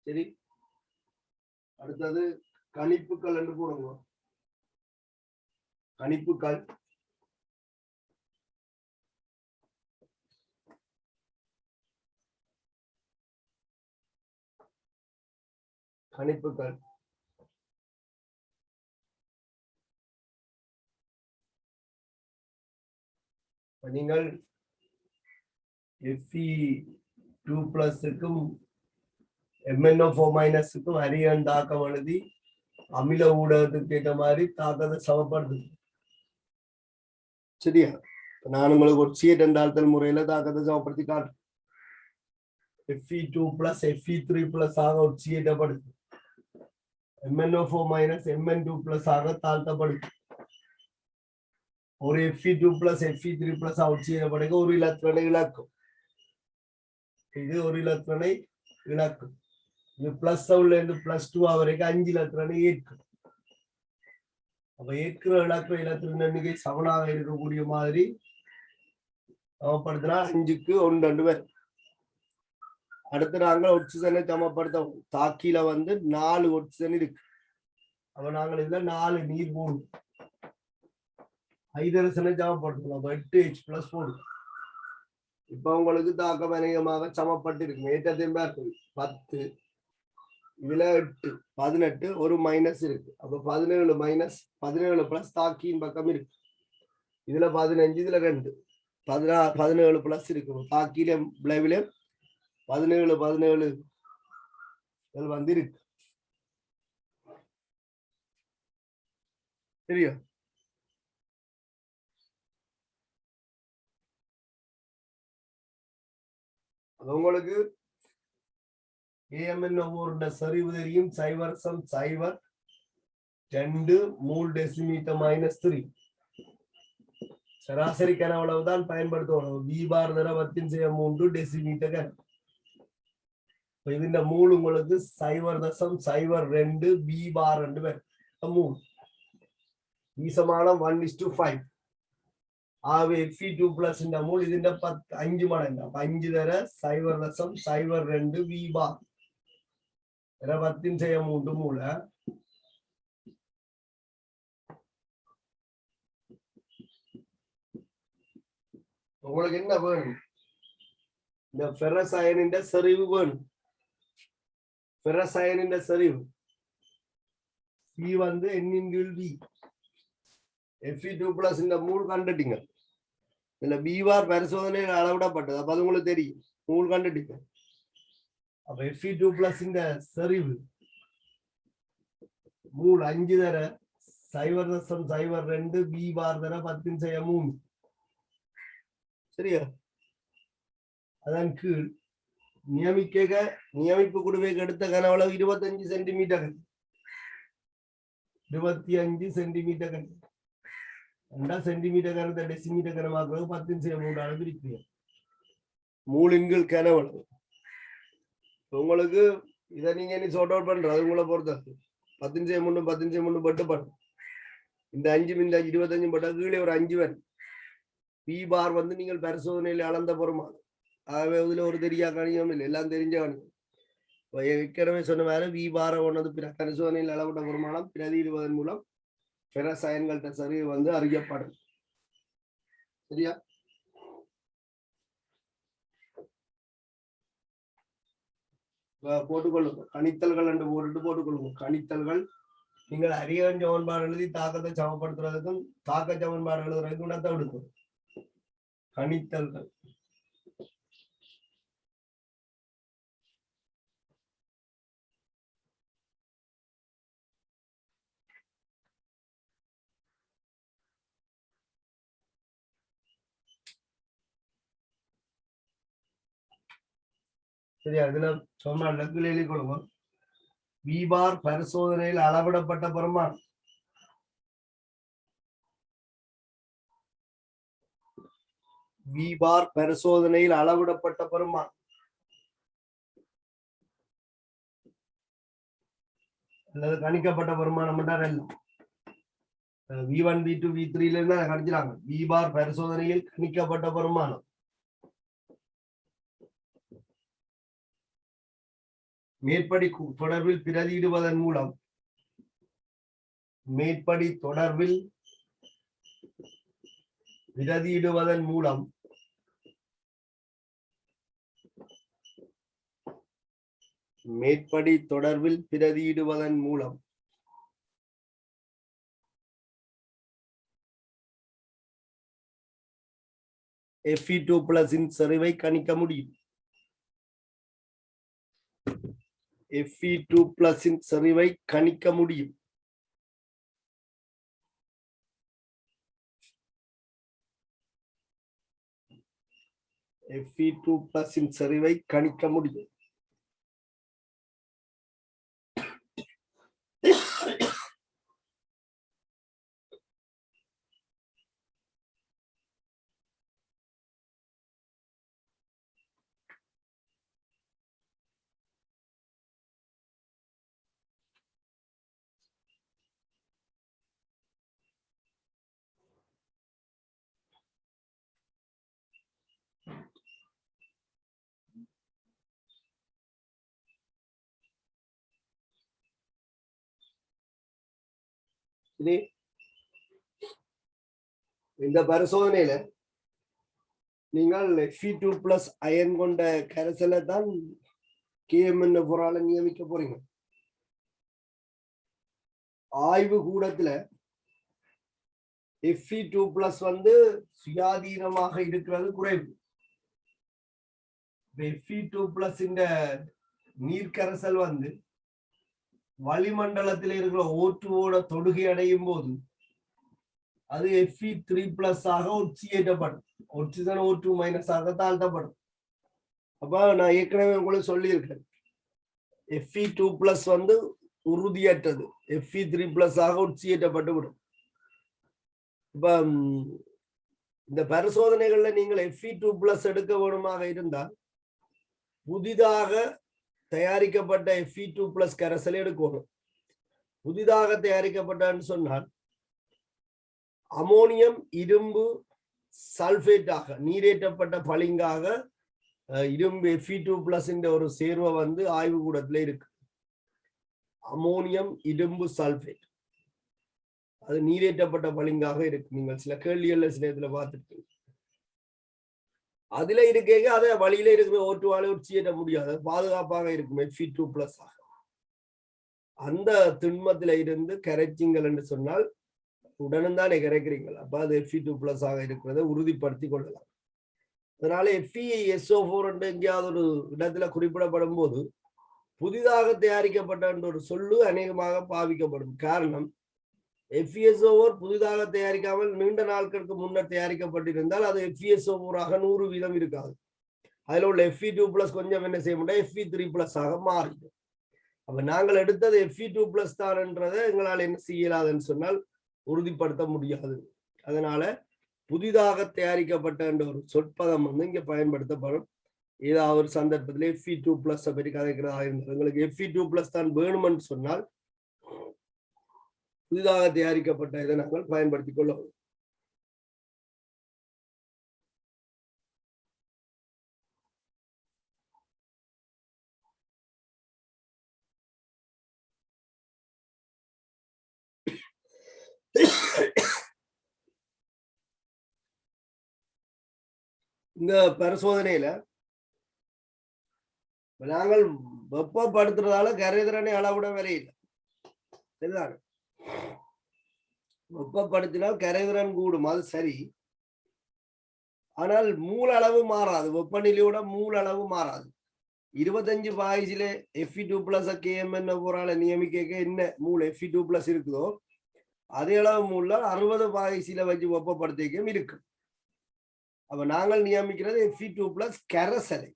Speaker 1: சரி, அடுத்தது கணிப்புகள் என்று போடுங்க. கணிப்புகள் கணிப்புகள் நீங்கள் Fe2+க்கும் MnO4- அரியன் தாக்கம் எழுதி அமில ஊடகத்துக்கு ஏற்ற மாதிரி தாக்கத்தை சமப்படுது. சரியா? நான் உங்களுக்கு ஒரு சீட்டல் முறையில தாக்கத்தை சமப்படுத்தி காட்டுறேன். Fe2+ Fe3+ ஆக ஒட்சியேற்றப்படுது. MnO4- Mn2+ ஆக தாழ்த்தப்படுது. ஒரு Fe2+ Fe3+ ஒட்சியேற்றப்படுக ஒரு இலத்திரனை இழக்கும். இது ஒரு இலத்திரனை இழக்கும். இது +1 இருந்து +2 வரைக்கும் 5 இலத்திரனை ஏற்கும். அப்ப ஏற்கிற இலத்திர இலத்திரன் எண்ணிக்கை சமனாக இருக்கக்கூடிய மாதிரி சமப்படுத்தினா 5க்கு 1 பேர். அடுத்து நாங்கள் ஒட்சிஜனை சமப்படுத்த தாக்கில 4 ஒட்சிஜன் இருக்கு. அப்ப நாங்கள் இதுல 4 நீர் போடும். ஹைட்ரஜனை சமப்படுத்தணும். 8H+ போடும். இப்ப உங்களுக்கு தாக்கம் அநேகமாக சமப்பட்டிருக்கு. ஏற்றத்தையும் 10 இதுல 8 18 ஒரு மைனஸ் இருக்கு. அப்ப 17 தாக்கியின் பக்கம் இருக்கு. இதுல 15 இதுல 2 17+ இருக்கு. தாக்கியிலும் விளைவிலும் 17 இருக்கு. சரியா? உங்களுக்கு AMnO4 சரிவு தெரியும். 0.02 மூல் டெசிமீட்டர் -3. சராசரி கனவளவுதான் பயன்படுத்தணும். V பார் திரவத்தின் 3 டெசிமீட்டர் கன. ഇതിന്റെ മൂൾ உங்களுக்கு 0.02 V பார் என்று மூல். ஈசமானம் 1:5. ஆகவே Fe2+ இந்த மூல் ഇതിന്റെ 5 மடங்கு. 5 தர 0.02 V பார். திரவத்தின் 3 மூல. உங்களுக்கு என்ன வேணும்? இந்த ஃபெரஸ் அயனின் செறிவு வேணும். ஃபெரஸ் அயனின் செறிவு C N/V. Fe2+ இந்த மூல் கண்டுட்டீங்க. இதுல V பார் பரிசோதனையில் அளவிடப்பட்டது. அப்ப அது உங்களுக்கு தெரியும். மூல் கண்டுட்டீங்க. அப்ப Fe2+ இந்த செறிவு மூல் 5 தர 0.02 V பார் தர 10⁻3. சரியா? அதன் கீழ் நியமிப்பு குடுவைக்கு எடுத்த கனவளவு 25 சென்டிமீட்டர். 25 சென்டிமீட்டர். 2 சென்டிமீட்டர் கனத்தை டெசிமீட்டர் கனமாக்குறது 10⁻3 அளவு இருக்கு. மூலின்கள் கனவளவு. உங்களுக்கு இதை நீங்க என்ன சார்ட் அவுட் பண்றது உங்களை பொறுத்தது. 10⁻3 பட்டு பண்ணும். இந்த 5 இந்த 25 பட்டா கீழே ஒரு 5 வரும். V பார் நீங்கள் பரிசோதனையில் அளந்த பெருமானம். ஆகவே இதுல ஒரு தெரியா கணியம் இல்லை. எல்லாம் தெரிஞ்ச கணியம். ஏற்கனவே சொன்ன மாதிரி V பாரை பரிசோதனையில் அளவிட்ட பெருமானம் பிரதியிடுவதன் மூலம் ஃபெரஸ் அயன்கள்ட்ட சரிவு அறியப்படும். சரியா? போட்டுக்கொள்ளுங்க. கணித்தல்கள் என்று போட்டுக்கொள்ளுங்க. கணித்தல்கள் நீங்கள் அரியன் சமன்பாடு எழுதி தாக்கத்தை சமப்படுத்துறதுக்கும் தாக்க சமன்பாடு எழுதுறதுக்கும் இடத்தை விடுக்கும். கணித்தல்கள் சரியா? இதுல சொன்ன எழுதி கொள்ளுங்க. V பார் பரிசோதனையில் அளவிடப்பட்ட பெருமானம். V பார் பரிசோதனையில் அளவிடப்பட்ட பெருமானம் அல்லது கணிக்கப்பட்ட பெருமானம் எல்லாம் V1 V2 V3 இருந்து கணிச்சாங்க. V பார் பரிசோதனையில் கணிக்கப்பட்ட பெருமானம் மேற்படி தொடர்பில் பிரதியிடுவதன் மூலம் மேற்படி தொடர்பில் பிரதியிடுவதன் மூலம் Fe2+ இன் செறிவை கணிக்க முடியும். Fe2+ இன் செறிவை கணிக்க முடியும். Fe2+ இன் செறிவை கணிக்க முடியும். இந்த பரிசோதனையில நீங்கள் Fe2+ அயன் கொண்ட கரைசலை தான் KMN பொறால நியமிக்க போறீங்க. ஆய்வு கூடத்துல Fe2+ வந்து சுயாதீனமாக இருக்கிறது குறைவு. Fe2+ இந்த நீர்க்கரைசல் வந்து வளிமண்டலத்தில் இருக்கிற O2ஓட தொடுகை அடையும் போது அது Fe3+ ஆக ஒட்சியேற்றப்படும். ஆக்சிஜன் O2- ஆக தாழ்த்தப்படும். அப்ப நான் ஏற்கனவே உங்களுக்கு சொல்லியிருக்கேன், Fe2+ வந்து உறுதியற்றது, Fe3+ ஆக ஒட்சியேற்றப்பட்டு விடும். இப்ப இந்த பரிசோதனைகள்ல நீங்கள் Fe2+ எடுக்க வேணுமாக இருந்தால் புதிதாக தயாரிக்கப்பட்ட Fe2+ கரைசலை எடுக்கணும். புதிதாக தயாரிக்கப்பட்டன்னு சொன்னால் அமோனியம் இரும்பு சல்பேட்டாக நீரேற்றப்பட்ட பளிங்காக இரும்பு Fe2+ ஒரு சேர்வை வந்து ஆய்வு கூடத்துல இருக்கு. அமோனியம் இரும்பு சல்பேட் அது நீரேற்றப்பட்ட பளிங்காக இருக்கு. நீங்கள் சில கேள்விகள்ல சில இதுல பார்த்துருக்கீங்க. அதுல இருக்கேங்க அதை வழியில இருக்கிற O2ஆல ஒட்சியேற்ற முடியாது, பாதுகாப்பாக இருக்கும் Fe2+ ஆக. அந்த திண்மத்தில இருந்து கரைச்சிங்கள் என்று சொன்னால் உடனும் தானே கரைக்கிறீங்கள். அப்ப அது Fe2+ ஆக இருக்கிறத உறுதிப்படுத்தி கொள்ளலாம். அதனால FeSO4 என்று எங்கேயாவது ஒரு இடத்துல குறிப்பிடப்படும் போது புதிதாக தயாரிக்கப்பட்ட ஒரு சொல்லு அநேகமாக பாவிக்கப்படும். காரணம் FeSO4 புதிதாக தயாரிக்காமல் நீண்ட நாட்களுக்கு முன்னர் தயாரிக்கப்பட்டிருந்தால் அது FeSO4 ஆக 100% இருக்காது. அதுல உள்ள Fe2+ கொஞ்சம் என்ன செய்ய முடியாது, Fe3+ ஆக மாறிடும். அப்ப நாங்கள் எடுத்தது Fe2+ தான் என்றதை எங்களால் என்ன செய்யலாதுன்னு சொன்னால் உறுதிப்படுத்த முடியாது. அதனால புதிதாக தயாரிக்கப்பட்ட ஒரு சொற்பதம் வந்து இங்க பயன்படுத்தப்படும். ஏதாவது ஒரு சந்தர்ப்பத்திலே Fe2+ பற்றி கதைக்கிறதா இருந்தது. உங்களுக்கு Fe2+ தான் வேணும்னு சொன்னால் புதிதாக தயாரிக்கப்பட்ட இதை நாங்கள் பயன்படுத்திக் கொள்ளவும். இந்த பரிசோதனையில நாங்கள் வெப்பப்படுத்துறதால கரைதிறனை அளவிட வரையில்லை. சரிதாங்க, வெப்பப்படுத்தினால் கரைதிறன் கூடும், அது சரி. ஆனால் மூல அளவு மாறாது, வெப்பநிலையோட மூல அளவு மாறாது. 25 பாய்ச்சில Fe2+ KMN போரால நியமிக்க என்ன மூல Fe2+ இருக்குதோ அதே அளவு மூல 60 பாய்ச்சில வச்சு வெப்பப்படுத்திக்கும் இருக்கு. அப்ப நாங்கள் நியமிக்கிறது Fe2+ கரைசலை.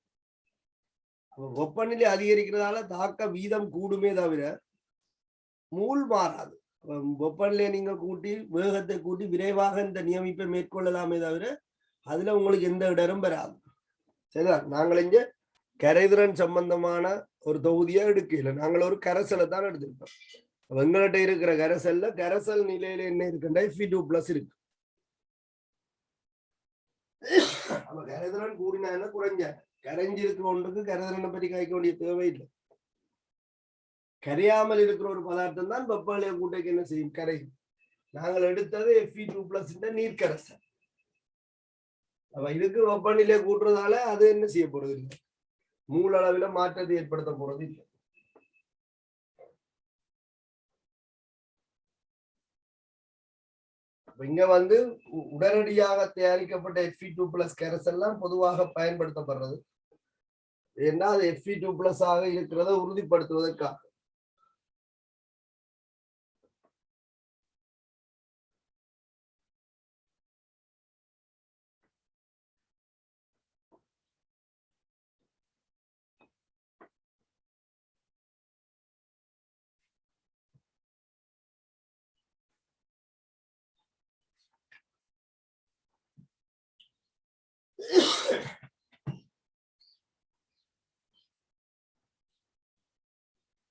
Speaker 1: வெப்பநிலை அதிகரிக்கிறதால தாக்க வீதம் கூடுமே தவிர மூல் மாறாது. வெப்பநிலையை நீங்கள் கூட்டி வேகத்தை கூட்டி விரைவாக இந்த நியமிப்பை மேற்கொள்ளலாமே தவிர அதுல உங்களுக்கு எந்த இடரும் பெறாது. சரிதான், நாங்கள் இங்க கரைதிறன் சம்பந்தமான ஒரு தொகுதியா எடுக்கல, நாங்கள் ஒரு கரைசலை தான் எடுத்திருக்கோம். எங்கள்கிட்ட இருக்கிற கரைசல்ல கரைசல் நிலையில என்ன இருக்குன்னா Fe2+ இருக்கு. அப்ப கரைதிறன் கூடினா என்ன குறைஞ்ச கரைஞ்சிருக்க ஒன்றுக்கு கரைதிறனை பற்றி காய்க்க வேண்டிய தேவையில்லை. கரையாமல் இருக்கிற ஒரு பதார்த்தம் தான் வெப்பநிலை கூட்டைக்கு என்ன செய்யும், கரையும். நாங்கள் எடுத்தது Fe2+ நீர்க்கரசல். அப்ப இதுக்கு வெப்பநிலை கூட்டுறதால அது என்ன செய்ய போறது இல்லை, மூல அளவில் மாற்றத்தை ஏற்படுத்த போறது இல்லை. இங்க உடனடியாக தயாரிக்கப்பட்ட Fe2+ கரைசல்லாம் பொதுவாக பயன்படுத்தப்படுறது. ஏன்னா அது Fe2+ ஆக இருக்கிறத உறுதிப்படுத்துவதற்காக.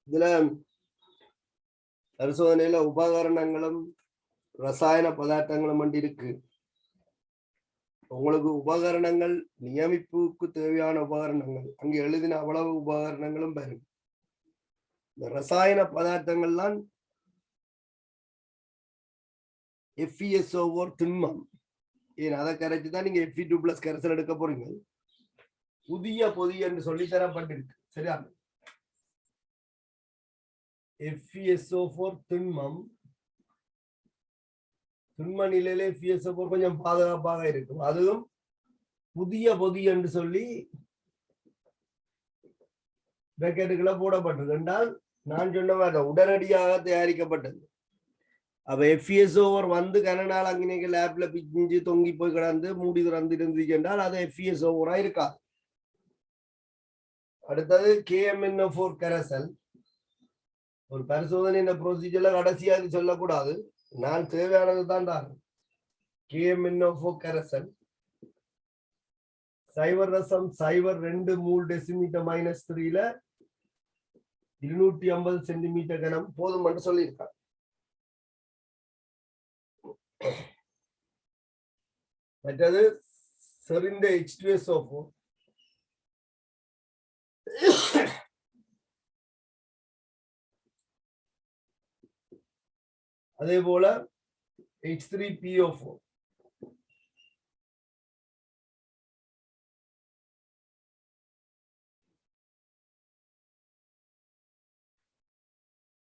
Speaker 1: இதுல பரிசோதனையில உபகரணங்களும் ரசாயன பதார்த்தங்களும் இருக்கு. உங்களுக்கு உபகரணங்கள் நியமிப்புக்கு தேவையான உபகரணங்கள் அங்க எழுதின அவ்வளவு உபகரணங்களும் வரும். இந்த ரசாயன பதார்த்தங்கள்லாம் FeSO4 திண்மம். ஏன் அதை கரைச்சுதான் நீங்க Fe2+ கரைசல் எடுக்க போறீங்க. புதிய பொதி என்று சொல்லி தரப்பட்டிருக்கு. சரியா? FeSO4 திண்மம். திண்ம நிலையில FeSO4 கொஞ்சம் பாதுகாப்பாக இருக்கும். அதுவும் புதிய பொதி என்று சொல்லி பேக்கெட்டுகளை போடப்பட்டது என்றால் நான் சொன்ன மாதிரி உடனடியாக தயாரிக்கப்பட்டது. அப்ப FeSO4 கனநாள் அங்கே லேப்ல பிஞ்சு தொங்கி போய் கிடந்து மூடி திறந்து இருந்துச்சு என்றால் அது FeSO4 இருக்கா. அடுத்தது KMnO4 கரைசல். ஒரு பரிசோதனை இந்த ப்ரொசீஜர்ல கடைசியா சொல்லக்கூடாது, நான் தேவையானது தான் தான். KMnO4 கரைசல் 0.02 மூல் டெசிமீட்டர் -3ல 250 சென்டிமீட்டர் கனம் போதும் என்று சொல்லியிருக்காங்க. மற்றது செறிந்த H2SO4 அதே போல H3PO4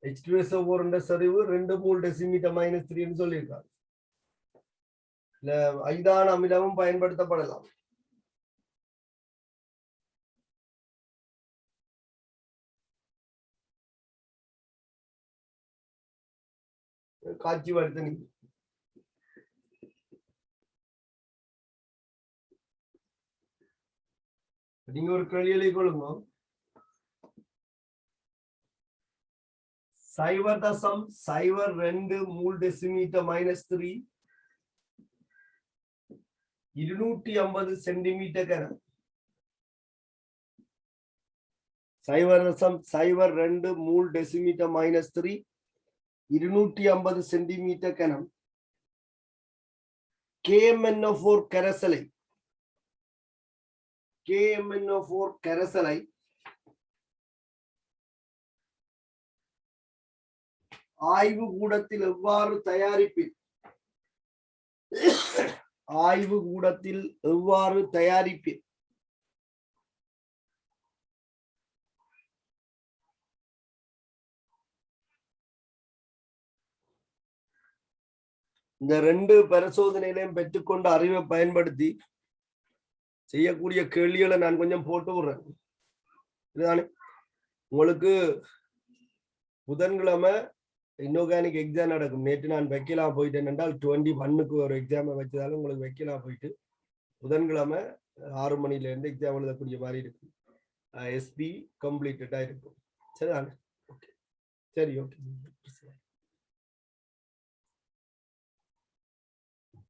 Speaker 1: H2SO4 சரிவு 2 மூல் டெசிமீட்டர் -3 சொல்லியிருக்காங்க. ஐதான அமிலமும் பயன்படுத்தப்படலாம். காட்சி வருத்தனி நீங்க ஒரு கேள்வியை கொள்ளுங்க. 0.02 மூல் டெசிமீட்டர் -3 250 சென்டிமீட்டர் கனம். 0.02 மூல் டெசிமீட்டர் -3 250 சென்டிமீட்டர் கனம். KMnO4 கரைசலை ஆய்வு கூடத்தில் எவ்வாறு தயாரிப்பீர்? ஆய்வு கூடத்தில் எவ்வாறு தயாரிப்பீர்? இந்த 2 பரிசோதனைகளையும் பெற்றுக்கொண்ட அறிவை பயன்படுத்தி செய்யக்கூடிய கேள்விகளை நான் கொஞ்சம் போட்டு விடுறேன். இதுதானே உங்களுக்கு புதன்கிழமை இன்ஆர்கானிக் எக்ஸாம் நடக்கும். நேற்று நான் வைக்கலாம் போயிட்டேன் என்றால் 21க்கு ஒரு எக்ஸாமை வச்சதாலும் உங்களுக்கு வைக்கலாம் போயிட்டு புதன்கிழமை 6 மணிலேருந்து எக்ஸாம் எழுதக்கூடிய மாதிரி இருக்கும். SP கம்ப்ளீட்டடா இருக்கும். சரிதானே? ஓகே, சரி, ஓகே.